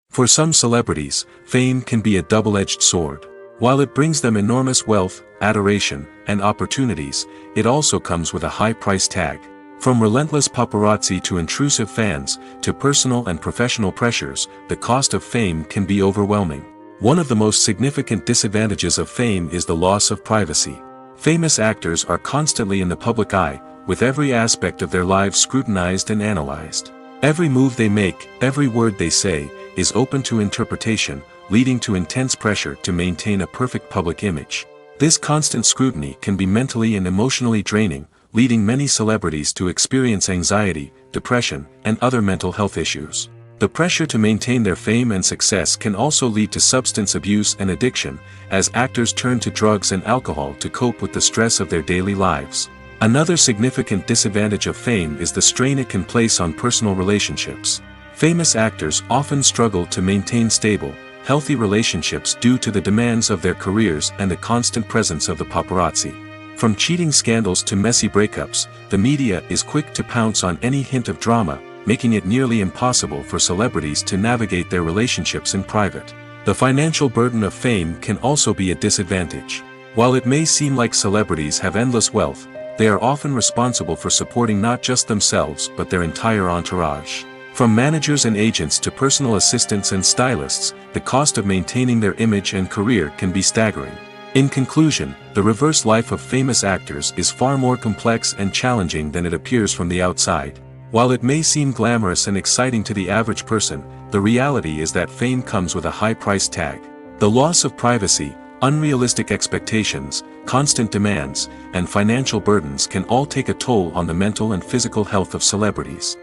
For some celebrities, fame can be a double-edged sword. While it brings them enormous wealth, adoration, and opportunities, it also comes with a high price tag. From relentless paparazzi to intrusive fans, to personal and professional pressures, the cost of fame can be overwhelming. One of the most significant disadvantages of fame is the loss of privacy. Famous actors are constantly in the public eye, with every aspect of their lives scrutinized and analyzed. Every move they make, every word they say, is open to interpretation, leading to intense pressure to maintain a perfect public image. This constant scrutiny can be mentally and emotionally draining, leading many celebrities to experience anxiety, depression, and other mental health issues. The pressure to maintain their fame and success can also lead to substance abuse and addiction, as actors turn to drugs and alcohol to cope with the stress of their daily lives. Another significant disadvantage of fame is the strain it can place on personal relationships. Famous actors often struggle to maintain stable, healthy relationships due to the demands of their careers and the constant presence of the paparazzi. From cheating scandals to messy breakups, the media is quick to pounce on any hint of drama, making it nearly impossible for celebrities to navigate their relationships in private. The financial burden of fame can also be a disadvantage. While it may seem like celebrities have endless wealth, they are often responsible for supporting not just themselves but their entire entourage. From managers and agents to personal assistants and stylists, the cost of maintaining their image and career can be staggering. In conclusion, the reverse life of famous actors is far more complex and challenging than it appears from the outside. While it may seem glamorous and exciting to the average person, the reality is that fame comes with a high price tag. The loss of privacy, unrealistic expectations, constant demands, and financial burdens can all take a toll on the mental and physical health of celebrities.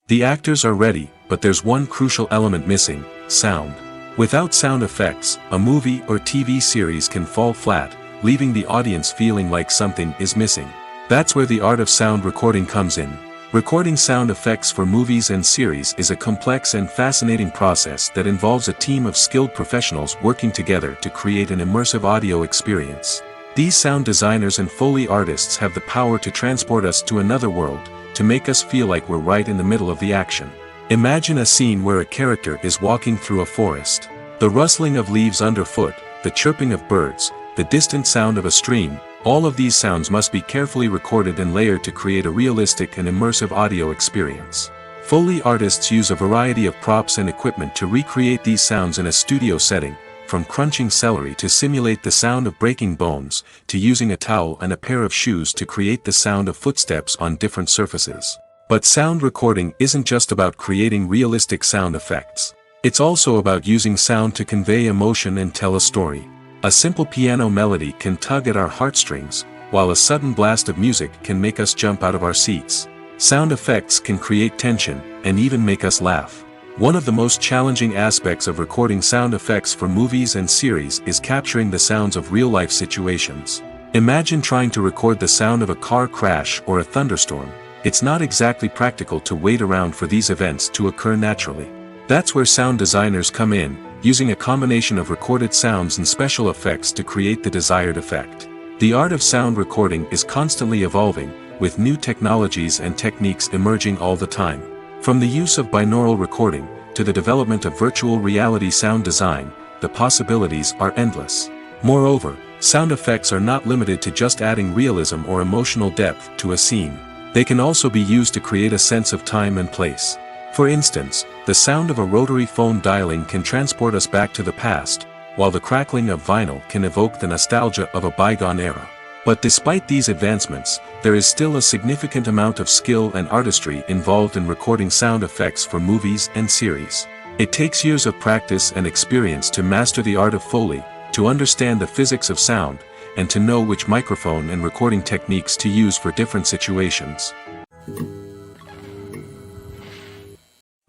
The actors are ready, but there's one crucial element missing: sound. Without sound effects, a movie or TV series can fall flat, leaving the audience feeling like something is missing. That's where the art of sound recording comes in. Recording sound effects for movies and series is a complex and fascinating process that involves a team of skilled professionals working together to create an immersive audio experience. These sound designers and Foley artists have the power to transport us to another world, to make us feel like we're right in the middle of the action. Imagine a scene where a character is walking through a forest. The rustling of leaves underfoot, the chirping of birds, the distant sound of a stream, all of these sounds must be carefully recorded and layered to create a realistic and immersive audio experience. Foley artists use a variety of props and equipment to recreate these sounds in a studio setting, from crunching celery to simulate the sound of breaking bones, to using a towel and a pair of shoes to create the sound of footsteps on different surfaces. But sound recording isn't just about creating realistic sound effects. It's also about using sound to convey emotion and tell a story. A simple piano melody can tug at our heartstrings, while a sudden blast of music can make us jump out of our seats. Sound effects can create tension, and even make us laugh. One of the most challenging aspects of recording sound effects for movies and series is capturing the sounds of real-life situations. Imagine trying to record the sound of a car crash or a thunderstorm. It's not exactly practical to wait around for these events to occur naturally. That's where sound designers come in, using a combination of recorded sounds and special effects to create the desired effect. The art of sound recording is constantly evolving, with new technologies and techniques emerging all the time. From the use of binaural recording, to the development of virtual reality sound design, the possibilities are endless. Moreover, sound effects are not limited to just adding realism or emotional depth to a scene. They can also be used to create a sense of time and place. For instance, the sound of a rotary phone dialing can transport us back to the past, while the crackling of vinyl can evoke the nostalgia of a bygone era. But despite these advancements, there is still a significant amount of skill and artistry involved in recording sound effects for movies and series. It takes years of practice and experience to master the art of Foley, to understand the physics of sound, and to know which microphone and recording techniques to use for different situations.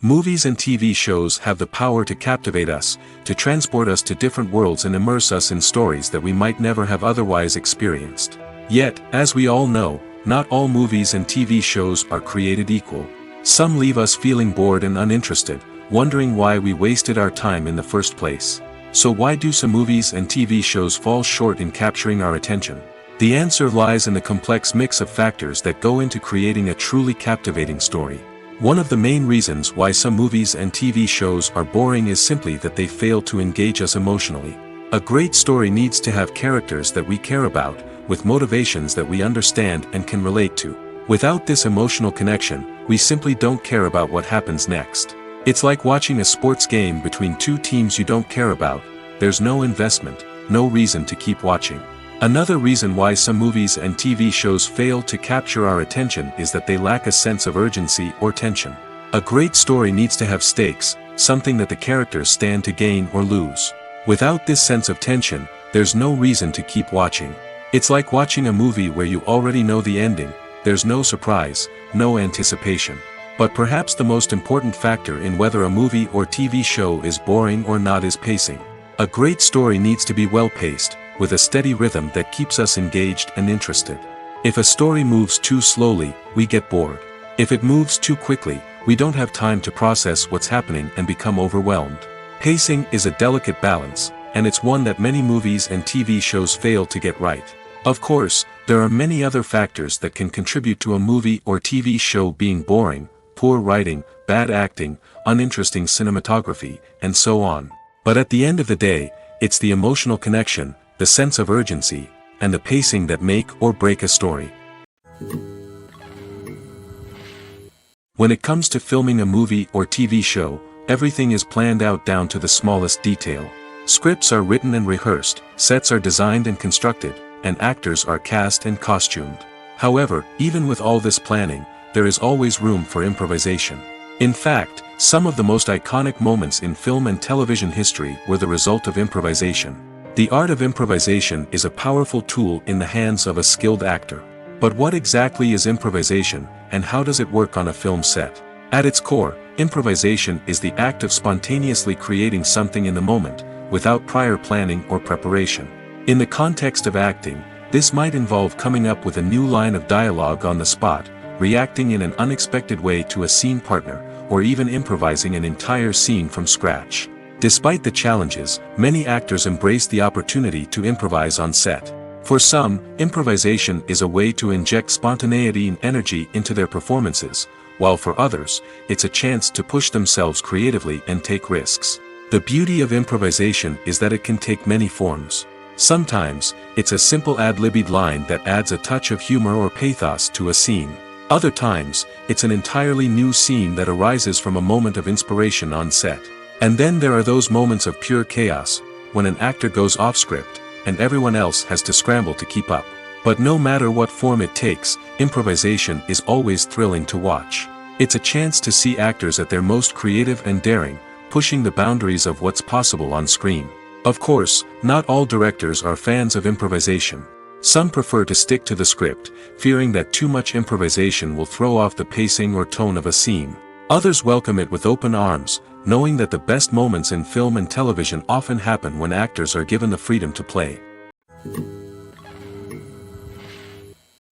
Movies and TV shows have the power to captivate us, to transport us to different worlds and immerse us in stories that we might never have otherwise experienced. Yet, as we all know, not all movies and TV shows are created equal. Some leave us feeling bored and uninterested, wondering why we wasted our time in the first place. So why do some movies and TV shows fall short in capturing our attention? The answer lies in the complex mix of factors that go into creating a truly captivating story. One of the main reasons why some movies and TV shows are boring is simply that they fail to engage us emotionally. A great story needs to have characters that we care about, with motivations that we understand and can relate to. Without this emotional connection, we simply don't care about what happens next. It's like watching a sports game between two teams you don't care about. There's no investment, no reason to keep watching. Another reason why some movies and TV shows fail to capture our attention is that they lack a sense of urgency or tension. A great story needs to have stakes, something that the characters stand to gain or lose. Without this sense of tension, there's no reason to keep watching. It's like watching a movie where you already know the ending, there's no surprise, no anticipation. But perhaps the most important factor in whether a movie or TV show is boring or not is pacing. A great story needs to be well-paced, with a steady rhythm that keeps us engaged and interested. If a story moves too slowly, we get bored. If it moves too quickly, we don't have time to process what's happening and become overwhelmed. Pacing is a delicate balance, and it's one that many movies and TV shows fail to get right. Of course, there are many other factors that can contribute to a movie or TV show being boring: poor writing, bad acting, uninteresting cinematography, and so on. But at the end of the day, it's the emotional connection, the sense of urgency, and the pacing that make or break a story. When it comes to filming a movie or TV show, everything is planned out down to the smallest detail. Scripts are written and rehearsed, sets are designed and constructed, and actors are cast and costumed. However, even with all this planning, there is always room for improvisation. In fact, some of the most iconic moments in film and television history were the result of improvisation. The art of improvisation is a powerful tool in the hands of a skilled actor. But what exactly is improvisation, and how does it work on a film set? At its core, improvisation is the act of spontaneously creating something in the moment, without prior planning or preparation. In the context of acting, this might involve coming up with a new line of dialogue on the spot, reacting in an unexpected way to a scene partner, or even improvising an entire scene from scratch. Despite the challenges, many actors embrace the opportunity to improvise on set. For some, improvisation is a way to inject spontaneity and energy into their performances, while for others, it's a chance to push themselves creatively and take risks. The beauty of improvisation is that it can take many forms. Sometimes, it's a simple ad-libbed line that adds a touch of humor or pathos to a scene. Other times, it's an entirely new scene that arises from a moment of inspiration on set. And then there are those moments of pure chaos, when an actor goes off script, and everyone else has to scramble to keep up. But no matter what form it takes, improvisation is always thrilling to watch. It's a chance to see actors at their most creative and daring, pushing the boundaries of what's possible on screen. Of course, not all directors are fans of improvisation. Some prefer to stick to the script, fearing that too much improvisation will throw off the pacing or tone of a scene. Others welcome it with open arms, knowing that the best moments in film and television often happen when actors are given the freedom to play.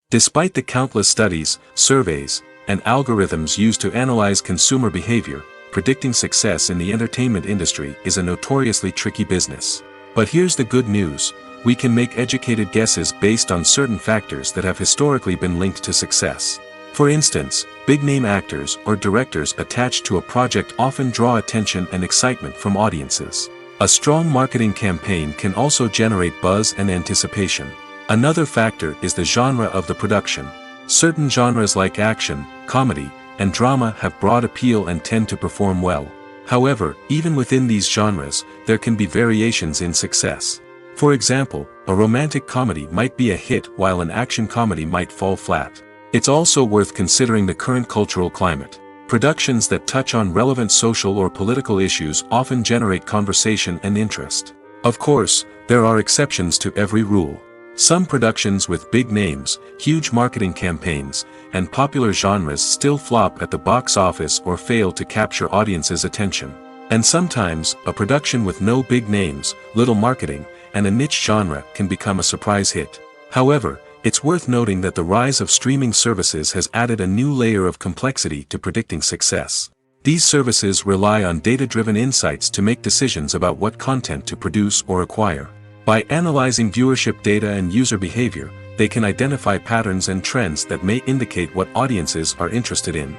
Despite the countless studies, surveys, and algorithms used to analyze consumer behavior, predicting success in the entertainment industry is a notoriously tricky business. But here's the good news: we can make educated guesses based on certain factors that have historically been linked to success. For instance, big-name actors or directors attached to a project often draw attention and excitement from audiences. A strong marketing campaign can also generate buzz and anticipation. Another factor is the genre of the production. Certain genres like action, comedy, and drama have broad appeal and tend to perform well. However, even within these genres, there can be variations in success. For example, a romantic comedy might be a hit while an action comedy might fall flat. It's also worth considering the current cultural climate. Productions that touch on relevant social or political issues often generate conversation and interest. Of course, there are exceptions to every rule. Some productions with big names, huge marketing campaigns, and popular genres still flop at the box office or fail to capture audiences' attention. And sometimes, a production with no big names, little marketing, and a niche genre can become a surprise hit. However, it's worth noting that the rise of streaming services has added a new layer of complexity to predicting success. These services rely on data-driven insights to make decisions about what content to produce or acquire. By analyzing viewership data and user behavior, they can identify patterns and trends that may indicate what audiences are interested in.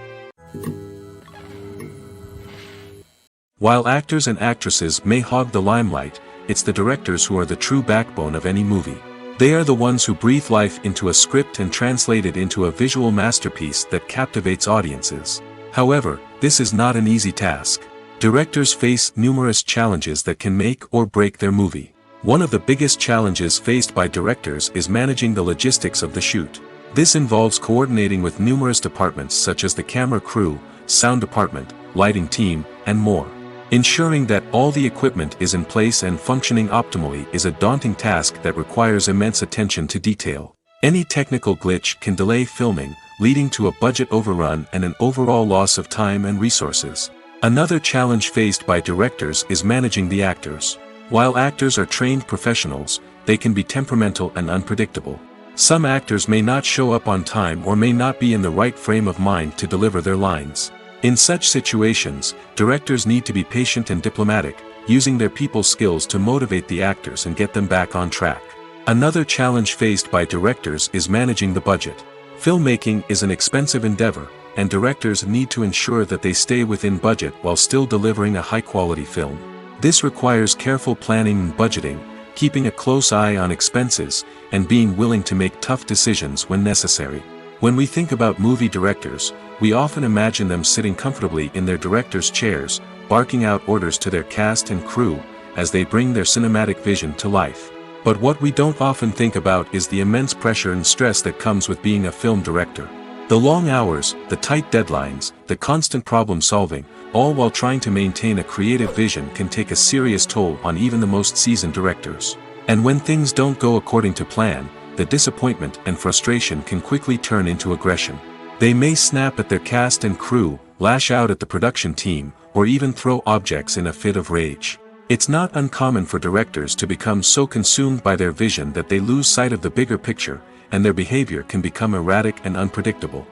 While actors and actresses may hog the limelight, it's the directors who are the true backbone of any movie. They are the ones who breathe life into a script and translate it into a visual masterpiece that captivates audiences. However, this is not an easy task. Directors face numerous challenges that can make or break their movie. One of the biggest challenges faced by directors is managing the logistics of the shoot. This involves coordinating with numerous departments such as the camera crew, sound department, lighting team, and more. Ensuring that all the equipment is in place and functioning optimally is a daunting task that requires immense attention to detail. Any technical glitch can delay filming, leading to a budget overrun and an overall loss of time and resources. Another challenge faced by directors is managing the actors. While actors are trained professionals, they can be temperamental and unpredictable. Some actors may not show up on time or may not be in the right frame of mind to deliver their lines. In such situations, directors need to be patient and diplomatic, using their people skills to motivate the actors and get them back on track. Another challenge faced by directors is managing the budget. Filmmaking is an expensive endeavor, and directors need to ensure that they stay within budget while still delivering a high-quality film. This requires careful planning and budgeting, keeping a close eye on expenses, and being willing to make tough decisions when necessary. When we think about movie directors, we often imagine them sitting comfortably in their director's chairs, barking out orders to their cast and crew, as they bring their cinematic vision to life. But what we don't often think about is the immense pressure and stress that comes with being a film director. The long hours, the tight deadlines, the constant problem solving, all while trying to maintain a creative vision can take a serious toll on even the most seasoned directors. And when things don't go according to plan, the disappointment and frustration can quickly turn into aggression. They may snap at their cast and crew, lash out at the production team, or even throw objects in a fit of rage. It's not uncommon for directors to become so consumed by their vision that they lose sight of the bigger picture, and their behavior can become erratic and unpredictable.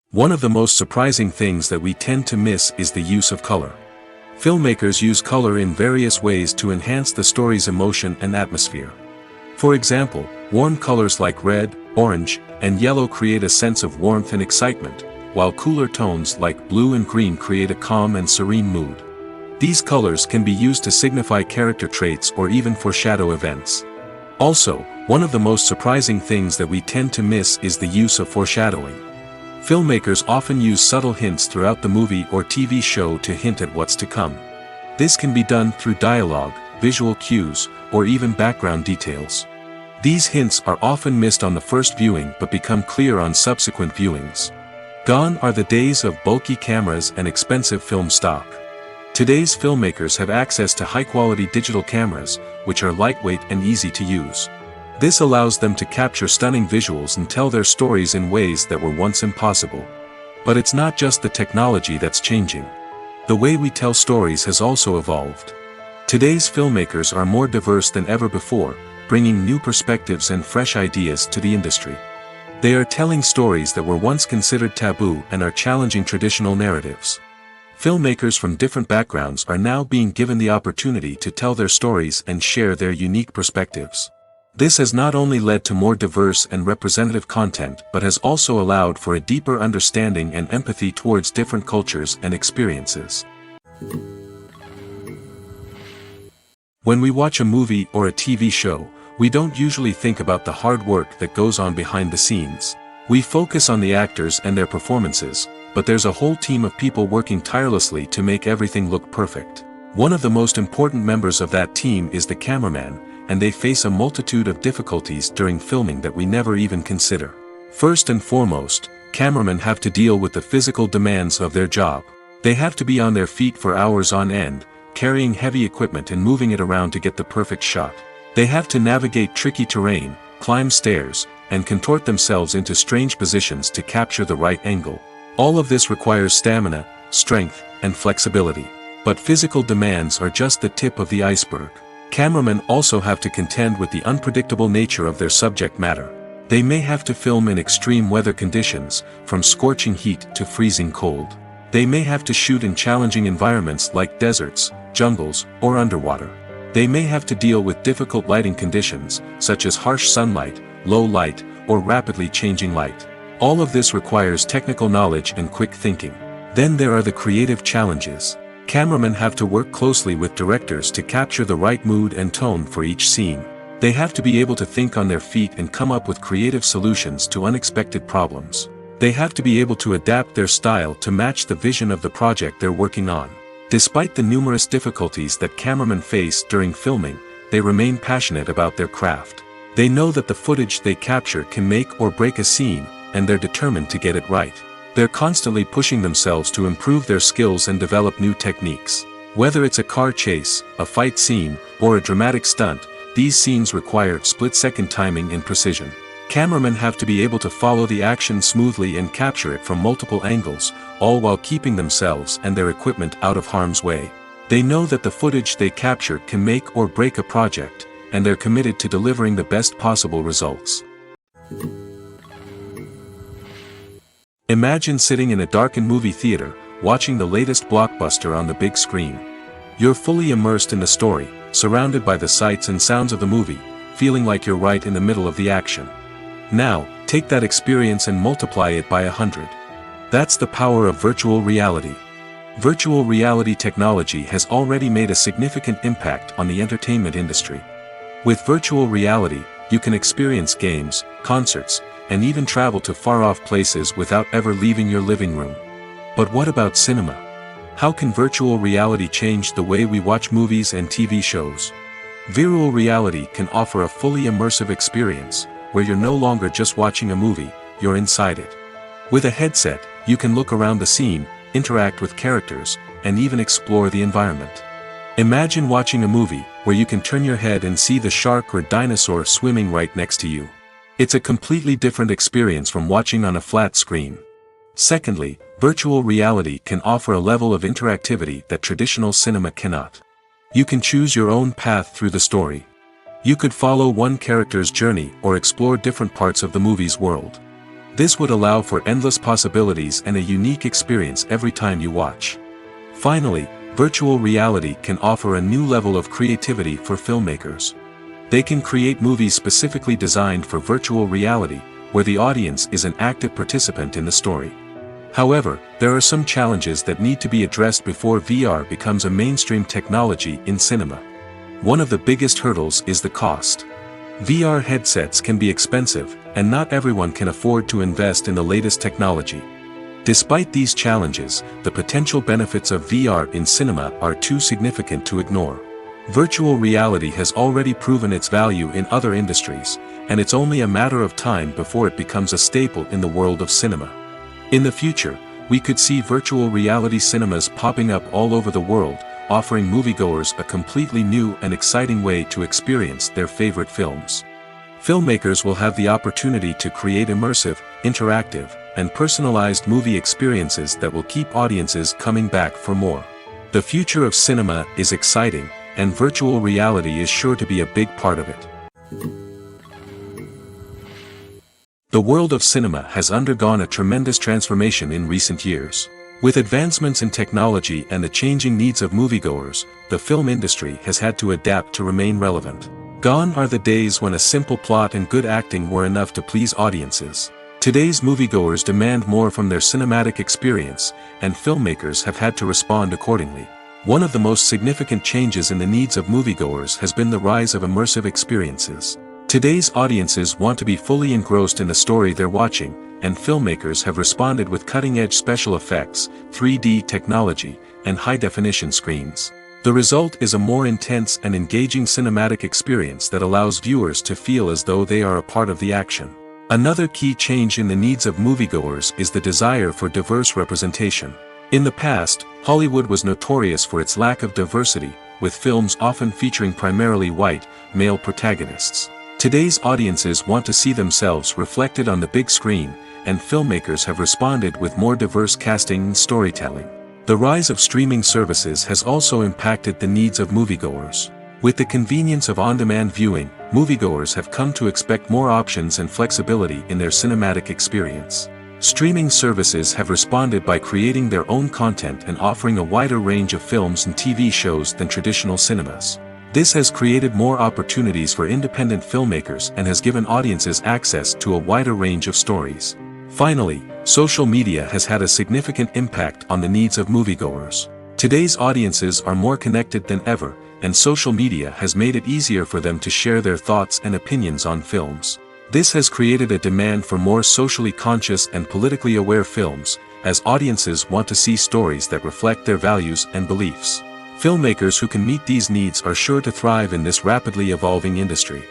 One of the most surprising things that we tend to miss is the use of color. Filmmakers use color in various ways to enhance the story's emotion and atmosphere. For example, warm colors like red, orange, and yellow create a sense of warmth and excitement, while cooler tones like blue and green create a calm and serene mood. These colors can be used to signify character traits or even foreshadow events. Also, one of the most surprising things that we tend to miss is the use of foreshadowing. Filmmakers often use subtle hints throughout the movie or TV show to hint at what's to come. This can be done through dialogue, visual cues, or even background details. These hints are often missed on the first viewing but become clear on subsequent viewings. Gone are the days of bulky cameras and expensive film stock. Today's filmmakers have access to high-quality digital cameras, which are lightweight and easy to use. This allows them to capture stunning visuals and tell their stories in ways that were once impossible. But it's not just the technology that's changing. The way we tell stories has also evolved. Today's filmmakers are more diverse than ever before, bringing new perspectives and fresh ideas to the industry. They are telling stories that were once considered taboo and are challenging traditional narratives. Filmmakers from different backgrounds are now being given the opportunity to tell their stories and share their unique perspectives. This has not only led to more diverse and representative content but has also allowed for a deeper understanding and empathy towards different cultures and experiences. When we watch a movie or a TV show, we don't usually think about the hard work that goes on behind the scenes. We focus on the actors and their performances, but there's a whole team of people working tirelessly to make everything look perfect. One of the most important members of that team is the cameraman, and they face a multitude of difficulties during filming that we never even consider. First and foremost, cameramen have to deal with the physical demands of their job. They have to be on their feet for hours on end, carrying heavy equipment and moving it around to get the perfect shot. They have to navigate tricky terrain, climb stairs, and contort themselves into strange positions to capture the right angle. All of this requires stamina, strength, and flexibility. But physical demands are just the tip of the iceberg. Cameramen also have to contend with the unpredictable nature of their subject matter. They may have to film in extreme weather conditions, from scorching heat to freezing cold. They may have to shoot in challenging environments like deserts, jungles, or underwater. They may have to deal with difficult lighting conditions, such as harsh sunlight, low light, or rapidly changing light. All of this requires technical knowledge and quick thinking. Then there are the creative challenges. Cameramen have to work closely with directors to capture the right mood and tone for each scene. They have to be able to think on their feet and come up with creative solutions to unexpected problems. They have to be able to adapt their style to match the vision of the project they're working on. Despite the numerous difficulties that cameramen face during filming, they remain passionate about their craft. They know that the footage they capture can make or break a scene, and they're determined to get it right. They're constantly pushing themselves to improve their skills and develop new techniques. Whether it's a car chase, a fight scene, or a dramatic stunt, these scenes require split-second timing and precision. Cameramen have to be able to follow the action smoothly and capture it from multiple angles, all while keeping themselves and their equipment out of harm's way. They know that the footage they capture can make or break a project, and they're committed to delivering the best possible results. Imagine sitting in a darkened movie theater, watching the latest blockbuster on the big screen. You're fully immersed in the story, surrounded by the sights and sounds of the movie, feeling like you're right in the middle of the action. Now, take that experience and multiply it by 100. That's the power of virtual reality. Virtual reality technology has already made a significant impact on the entertainment industry. With virtual reality, you can experience games, concerts, and even travel to far-off places without ever leaving your living room. But what about cinema? How can virtual reality change the way we watch movies and TV shows? Virtual reality can offer a fully immersive experience, where you're no longer just watching a movie, you're inside it. With a headset, you can look around the scene, interact with characters, and even explore the environment. Imagine watching a movie, where you can turn your head and see the shark or dinosaur swimming right next to you. It's a completely different experience from watching on a flat screen. Secondly, virtual reality can offer a level of interactivity that traditional cinema cannot. You can choose your own path through the story. You could follow one character's journey or explore different parts of the movie's world. This would allow for endless possibilities and a unique experience every time you watch. Finally, virtual reality can offer a new level of creativity for filmmakers. They can create movies specifically designed for virtual reality, where the audience is an active participant in the story. However, there are some challenges that need to be addressed before VR becomes a mainstream technology in cinema. One of the biggest hurdles is the cost. VR headsets can be expensive, and not everyone can afford to invest in the latest technology. Despite these challenges, the potential benefits of VR in cinema are too significant to ignore. Virtual reality has already proven its value in other industries, and it's only a matter of time before it becomes a staple in the world of cinema. In the future, we could see virtual reality cinemas popping up all over the world, offering moviegoers a completely new and exciting way to experience their favorite films. Filmmakers will have the opportunity to create immersive, interactive, and personalized movie experiences that will keep audiences coming back for more. The future of cinema is exciting, and virtual reality is sure to be a big part of it. The world of cinema has undergone a tremendous transformation in recent years. With advancements in technology and the changing needs of moviegoers, the film industry has had to adapt to remain relevant. Gone are the days when a simple plot and good acting were enough to please audiences. Today's moviegoers demand more from their cinematic experience, and filmmakers have had to respond accordingly. One of the most significant changes in the needs of moviegoers has been the rise of immersive experiences. Today's audiences want to be fully engrossed in the story they're watching, and filmmakers have responded with cutting-edge special effects, 3D technology, and high-definition screens. The result is a more intense and engaging cinematic experience that allows viewers to feel as though they are a part of the action. Another key change in the needs of moviegoers is the desire for diverse representation. In the past, Hollywood was notorious for its lack of diversity, with films often featuring primarily white, male protagonists. Today's audiences want to see themselves reflected on the big screen, and filmmakers have responded with more diverse casting and storytelling. The rise of streaming services has also impacted the needs of moviegoers. With the convenience of on-demand viewing, moviegoers have come to expect more options and flexibility in their cinematic experience. Streaming services have responded by creating their own content and offering a wider range of films and TV shows than traditional cinemas. This has created more opportunities for independent filmmakers and has given audiences access to a wider range of stories. Finally, social media has had a significant impact on the needs of moviegoers. Today's audiences are more connected than ever, and social media has made it easier for them to share their thoughts and opinions on films. This has created a demand for more socially conscious and politically aware films, as audiences want to see stories that reflect their values and beliefs. Filmmakers who can meet these needs are sure to thrive in this rapidly evolving industry.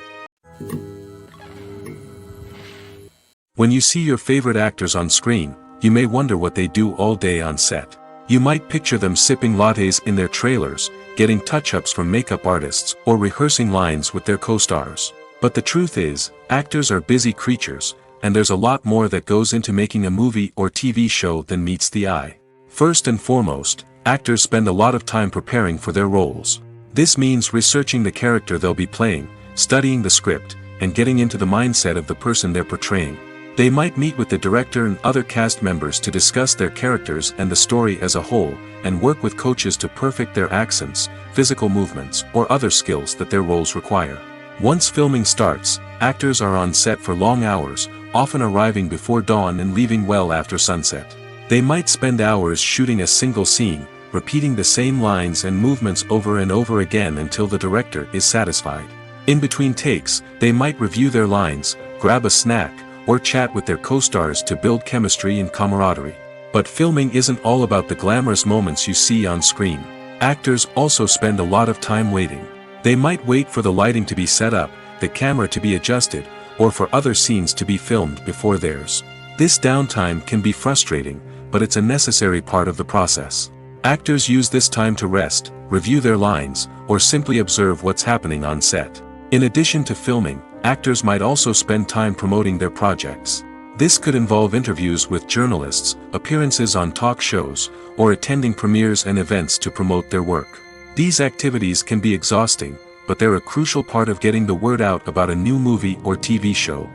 When you see your favorite actors on screen, you may wonder what they do all day on set. You might picture them sipping lattes in their trailers, getting touch-ups from makeup artists, or rehearsing lines with their co-stars. But the truth is, actors are busy creatures, and there's a lot more that goes into making a movie or TV show than meets the eye. First and foremost, actors spend a lot of time preparing for their roles. This means researching the character they'll be playing, studying the script, and getting into the mindset of the person they're portraying. They might meet with the director and other cast members to discuss their characters and the story as a whole, and work with coaches to perfect their accents, physical movements, or other skills that their roles require. Once filming starts, actors are on set for long hours, often arriving before dawn and leaving well after sunset. They might spend hours shooting a single scene, repeating the same lines and movements over and over again until the director is satisfied. In between takes, they might review their lines, grab a snack, or chat with their co-stars to build chemistry and camaraderie. But filming isn't all about the glamorous moments you see on screen. Actors also spend a lot of time waiting. They might wait for the lighting to be set up, the camera to be adjusted, or for other scenes to be filmed before theirs. This downtime can be frustrating, but it's a necessary part of the process. Actors use this time to rest, review their lines, or simply observe what's happening on set. In addition to filming, actors might also spend time promoting their projects. This could involve interviews with journalists, appearances on talk shows, or attending premieres and events to promote their work. These activities can be exhausting, but they're a crucial part of getting the word out about a new movie or TV show.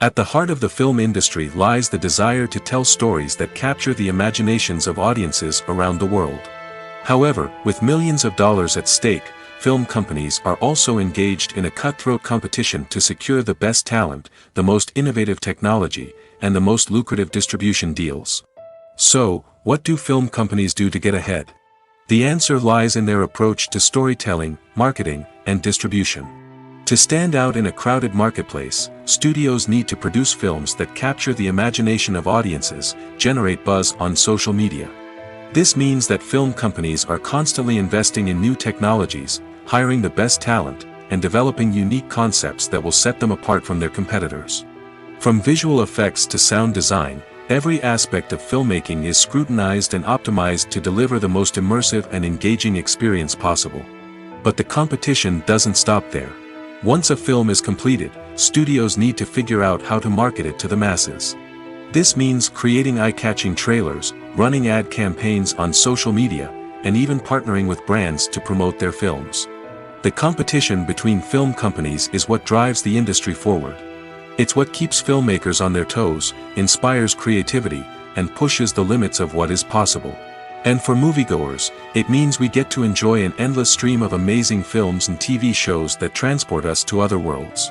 At the heart of the film industry lies the desire to tell stories that capture the imaginations of audiences around the world. However, with millions of dollars at stake, film companies are also engaged in a cutthroat competition to secure the best talent, the most innovative technology, and the most lucrative distribution deals. So, what do film companies do to get ahead? The answer lies in their approach to storytelling, marketing, and distribution. To stand out in a crowded marketplace, studios need to produce films that capture the imagination of audiences, generate buzz on social media. This means that film companies are constantly investing in new technologies, hiring the best talent, and developing unique concepts that will set them apart from their competitors. From visual effects to sound design, every aspect of filmmaking is scrutinized and optimized to deliver the most immersive and engaging experience possible. But the competition doesn't stop there. Once a film is completed, studios need to figure out how to market it to the masses. This means creating eye-catching trailers, running ad campaigns on social media, and even partnering with brands to promote their films. The competition between film companies is what drives the industry forward. It's what keeps filmmakers on their toes, inspires creativity, and pushes the limits of what is possible. And for moviegoers, it means we get to enjoy an endless stream of amazing films and TV shows that transport us to other worlds.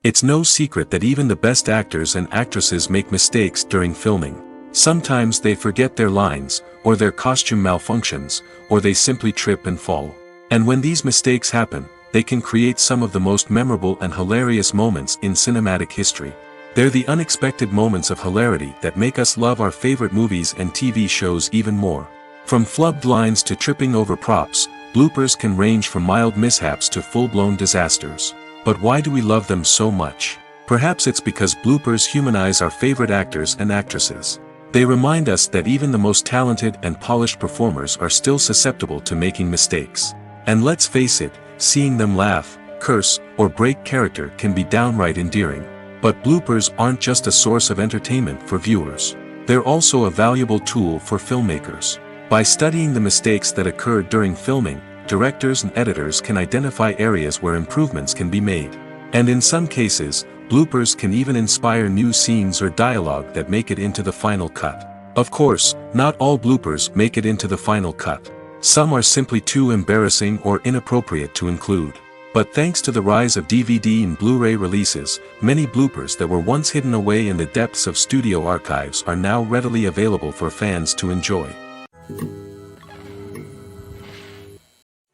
It's no secret that even the best actors and actresses make mistakes during filming. Sometimes they forget their lines, or their costume malfunctions, or they simply trip and fall. And when these mistakes happen, they can create some of the most memorable and hilarious moments in cinematic history. They're the unexpected moments of hilarity that make us love our favorite movies and TV shows even more. From flubbed lines to tripping over props, bloopers can range from mild mishaps to full-blown disasters. But why do we love them so much? Perhaps it's because bloopers humanize our favorite actors and actresses. They remind us that even the most talented and polished performers are still susceptible to making mistakes. And let's face it, seeing them laugh, curse, or break character can be downright endearing. But bloopers aren't just a source of entertainment for viewers. They're also a valuable tool for filmmakers. By studying the mistakes that occurred during filming, directors and editors can identify areas where improvements can be made. And in some cases, bloopers can even inspire new scenes or dialogue that make it into the final cut. Of course, not all bloopers make it into the final cut. Some are simply too embarrassing or inappropriate to include. But thanks to the rise of DVD and Blu-ray releases, many bloopers that were once hidden away in the depths of studio archives are now readily available for fans to enjoy.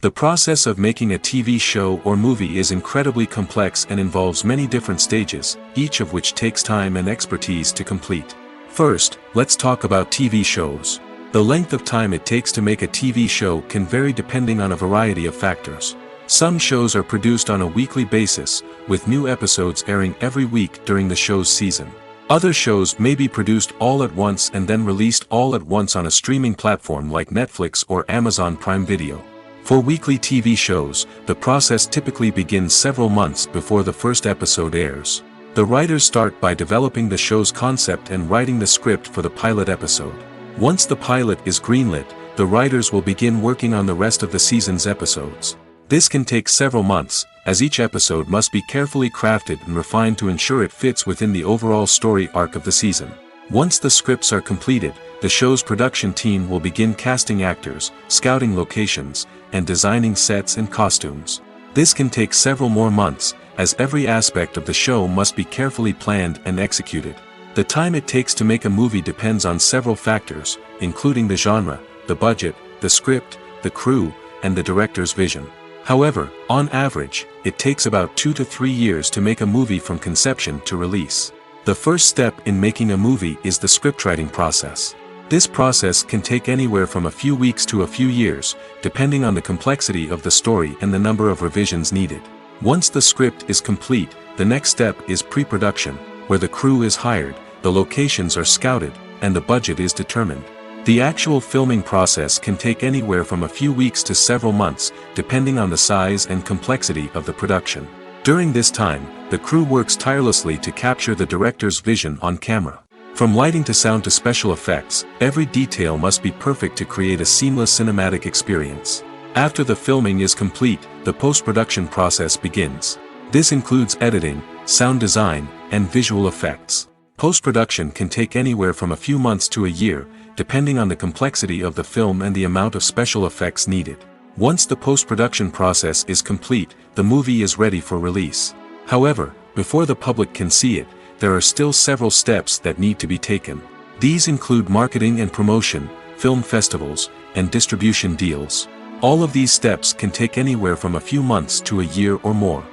The process of making a TV show or movie is incredibly complex and involves many different stages, each of which takes time and expertise to complete. First, let's talk about TV shows. The length of time it takes to make a TV show can vary depending on a variety of factors. Some shows are produced on a weekly basis, with new episodes airing every week during the show's season. Other shows may be produced all at once and then released all at once on a streaming platform like Netflix or Amazon Prime Video. For weekly TV shows, the process typically begins several months before the first episode airs. The writers start by developing the show's concept and writing the script for the pilot episode. Once the pilot is greenlit, the writers will begin working on the rest of the season's episodes. This can take several months, as each episode must be carefully crafted and refined to ensure it fits within the overall story arc of the season. Once the scripts are completed, the show's production team will begin casting actors, scouting locations, and designing sets and costumes. This can take several more months, as every aspect of the show must be carefully planned and executed. The time it takes to make a movie depends on several factors, including the genre, the budget, the script, the crew, and the director's vision. However, on average, it takes about 2 to 3 years to make a movie from conception to release. The first step in making a movie is the scriptwriting process. This process can take anywhere from a few weeks to a few years, depending on the complexity of the story and the number of revisions needed. Once the script is complete, the next step is pre-production, where the crew is hired, the locations are scouted, and the budget is determined. The actual filming process can take anywhere from a few weeks to several months, depending on the size and complexity of the production. During this time, the crew works tirelessly to capture the director's vision on camera. From lighting to sound to special effects, every detail must be perfect to create a seamless cinematic experience. After the filming is complete, the post-production process begins. This includes editing, sound design, and visual effects. Post-production can take anywhere from a few months to a year, depending on the complexity of the film and the amount of special effects needed. Once the post-production process is complete, the movie is ready for release. However, before the public can see it, there are still several steps that need to be taken. These include marketing and promotion, film festivals, and distribution deals. All of these steps can take anywhere from a few months to a year or more.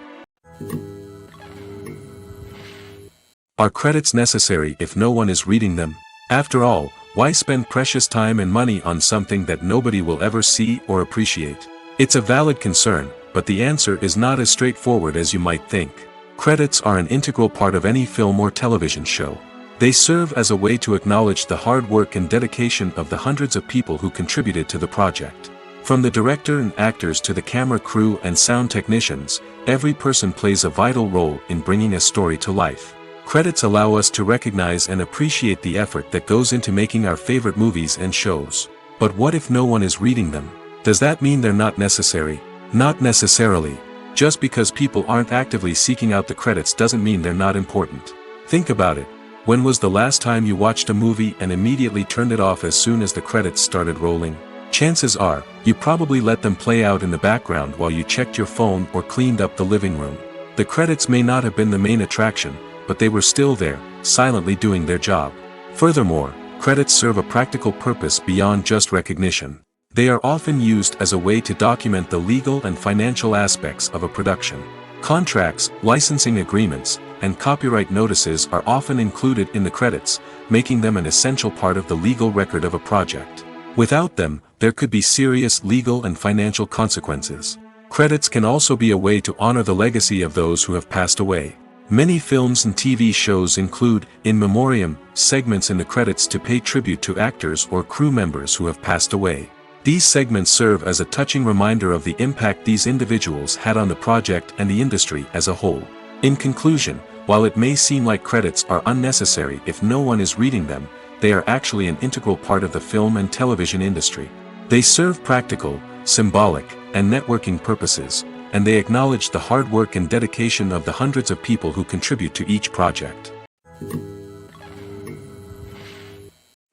Are credits necessary if no one is reading them? After all, why spend precious time and money on something that nobody will ever see or appreciate? It's a valid concern, but the answer is not as straightforward as you might think. Credits are an integral part of any film or television show. They serve as a way to acknowledge the hard work and dedication of the hundreds of people who contributed to the project. From the director and actors to the camera crew and sound technicians, every person plays a vital role in bringing a story to life. Credits allow us to recognize and appreciate the effort that goes into making our favorite movies and shows. But what if no one is reading them? Does that mean they're not necessary? Not necessarily. Just because people aren't actively seeking out the credits doesn't mean they're not important. Think about it. When was the last time you watched a movie and immediately turned it off as soon as the credits started rolling? Chances are, you probably let them play out in the background while you checked your phone or cleaned up the living room. The credits may not have been the main attraction, but they were still there, silently doing their job. Furthermore, credits serve a practical purpose beyond just recognition. They are often used as a way to document the legal and financial aspects of a production. Contracts, licensing agreements, and copyright notices are often included in the credits, making them an essential part of the legal record of a project. Without them, there could be serious legal and financial consequences. Credits can also be a way to honor the legacy of those who have passed away. Many films and TV shows include, in memoriam, segments in the credits to pay tribute to actors or crew members who have passed away. These segments serve as a touching reminder of the impact these individuals had on the project and the industry as a whole. In conclusion, while it may seem like credits are unnecessary if no one is reading them, they are actually an integral part of the film and television industry. They serve practical, symbolic, and networking purposes, and they acknowledge the hard work and dedication of the hundreds of people who contribute to each project.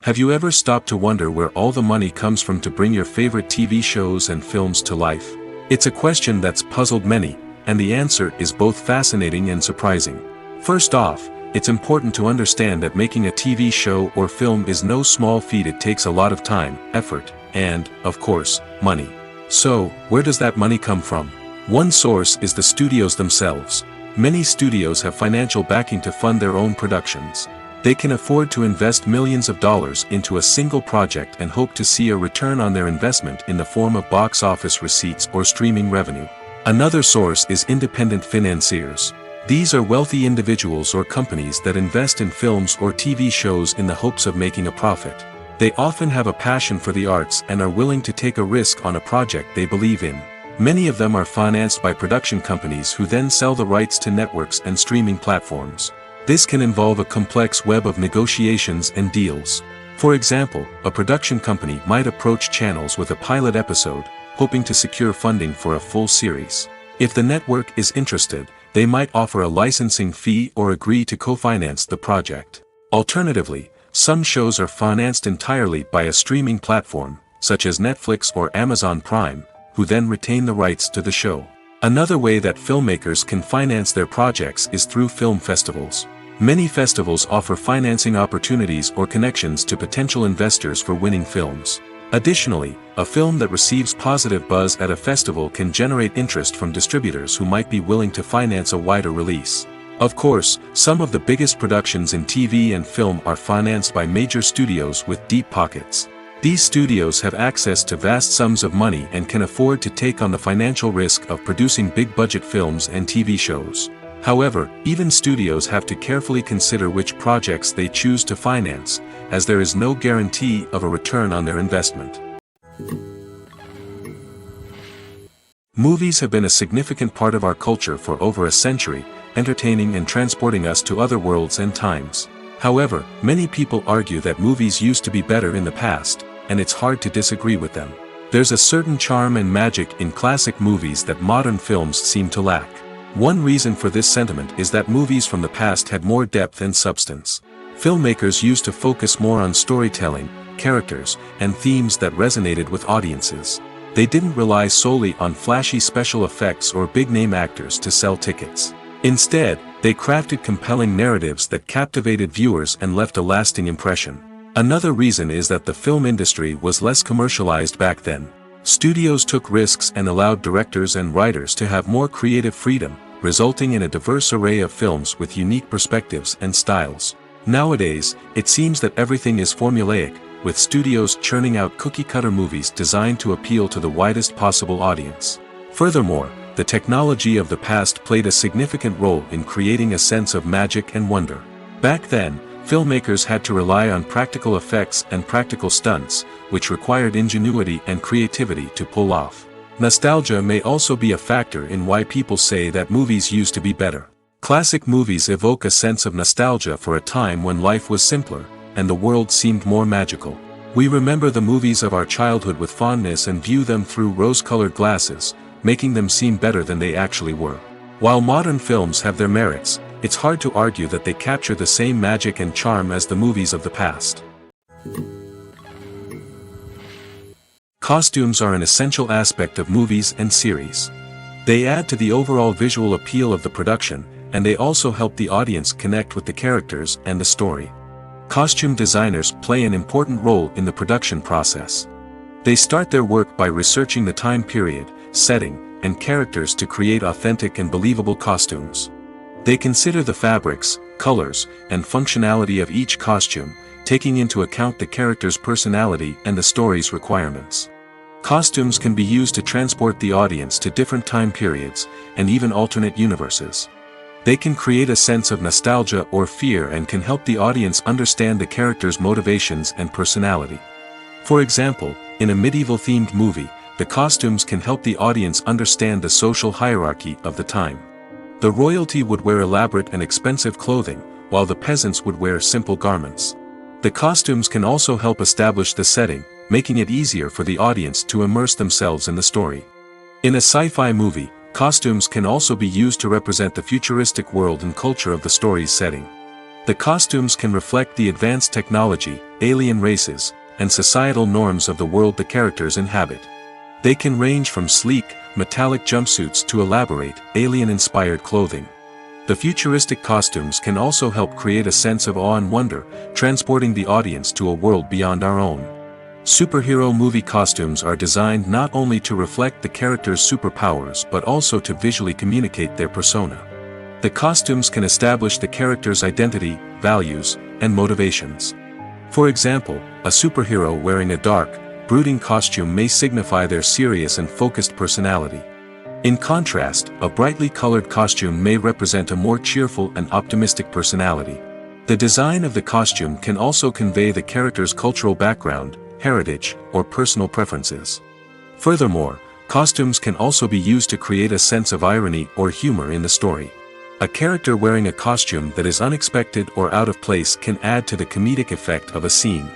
Have you ever stopped to wonder where all the money comes from to bring your favorite TV shows and films to life? It's a question that's puzzled many, and the answer is both fascinating and surprising. First off, it's important to understand that making a TV show or film is no small feat. It takes a lot of time, effort, and, of course, money. So, where does that money come from? One source is the studios themselves. Many studios have financial backing to fund their own productions. They can afford to invest millions of dollars into a single project and hope to see a return on their investment in the form of box office receipts or streaming revenue. Another source is independent financiers. These are wealthy individuals or companies that invest in films or TV shows in the hopes of making a profit. They often have a passion for the arts and are willing to take a risk on a project they believe in. Many of them are financed by production companies who then sell the rights to networks and streaming platforms. This can involve a complex web of negotiations and deals. For example, a production company might approach channels with a pilot episode, hoping to secure funding for a full series. If the network is interested, they might offer a licensing fee or agree to co-finance the project. Alternatively, some shows are financed entirely by a streaming platform, such as Netflix or Amazon Prime, who then retain the rights to the show. Another way that filmmakers can finance their projects is through film festivals. Many festivals offer financing opportunities or connections to potential investors for winning films. Additionally, a film that receives positive buzz at a festival can generate interest from distributors who might be willing to finance a wider release. Of course, some of the biggest productions in TV and film are financed by major studios with deep pockets. These studios have access to vast sums of money and can afford to take on the financial risk of producing big-budget films and TV shows. However, even studios have to carefully consider which projects they choose to finance, as there is no guarantee of a return on their investment. Movies have been a significant part of our culture for over a century, entertaining and transporting us to other worlds and times. However, many people argue that movies used to be better in the past, and it's hard to disagree with them. There's a certain charm and magic in classic movies that modern films seem to lack. One reason for this sentiment is that movies from the past had more depth and substance. Filmmakers used to focus more on storytelling, characters, and themes that resonated with audiences. They didn't rely solely on flashy special effects or big-name actors to sell tickets. Instead, they crafted compelling narratives that captivated viewers and left a lasting impression. Another reason is that the film industry was less commercialized back then. Studios took risks and allowed directors and writers to have more creative freedom, resulting in a diverse array of films with unique perspectives and styles. Nowadays, it seems that everything is formulaic, with studios churning out cookie-cutter movies designed to appeal to the widest possible audience. Furthermore, the technology of the past played a significant role in creating a sense of magic and wonder. Back then, filmmakers had to rely on practical effects and practical stunts, which required ingenuity and creativity to pull off. Nostalgia may also be a factor in why people say that movies used to be better. Classic movies evoke a sense of nostalgia for a time when life was simpler, and the world seemed more magical. We remember the movies of our childhood with fondness and view them through rose-colored glasses, making them seem better than they actually were. While modern films have their merits, it's hard to argue that they capture the same magic and charm as the movies of the past. Costumes are an essential aspect of movies and series. They add to the overall visual appeal of the production, and they also help the audience connect with the characters and the story. Costume designers play an important role in the production process. They start their work by researching the time period, setting, and characters to create authentic and believable costumes. They consider the fabrics, colors, and functionality of each costume, taking into account the character's personality and the story's requirements. Costumes can be used to transport the audience to different time periods, and even alternate universes. They can create a sense of nostalgia or fear and can help the audience understand the character's motivations and personality. For example, in a medieval-themed movie, the costumes can help the audience understand the social hierarchy of the time. The royalty would wear elaborate and expensive clothing, while the peasants would wear simple garments. The costumes can also help establish the setting, making it easier for the audience to immerse themselves in the story. In a sci-fi movie, costumes can also be used to represent the futuristic world and culture of the story's setting. The costumes can reflect the advanced technology, alien races, and societal norms of the world the characters inhabit. They can range from sleek, metallic jumpsuits to elaborate, alien-inspired clothing. The futuristic costumes can also help create a sense of awe and wonder, transporting the audience to a world beyond our own. Superhero movie costumes are designed not only to reflect the character's superpowers but also to visually communicate their persona. The costumes can establish the character's identity, values, and motivations. For example, a superhero wearing a dark, brooding costume may signify their serious and focused personality. In contrast, a brightly colored costume may represent a more cheerful and optimistic personality. The design of the costume can also convey the character's cultural background, heritage, or personal preferences. Furthermore, costumes can also be used to create a sense of irony or humor in the story. A character wearing a costume that is unexpected or out of place can add to the comedic effect of a scene.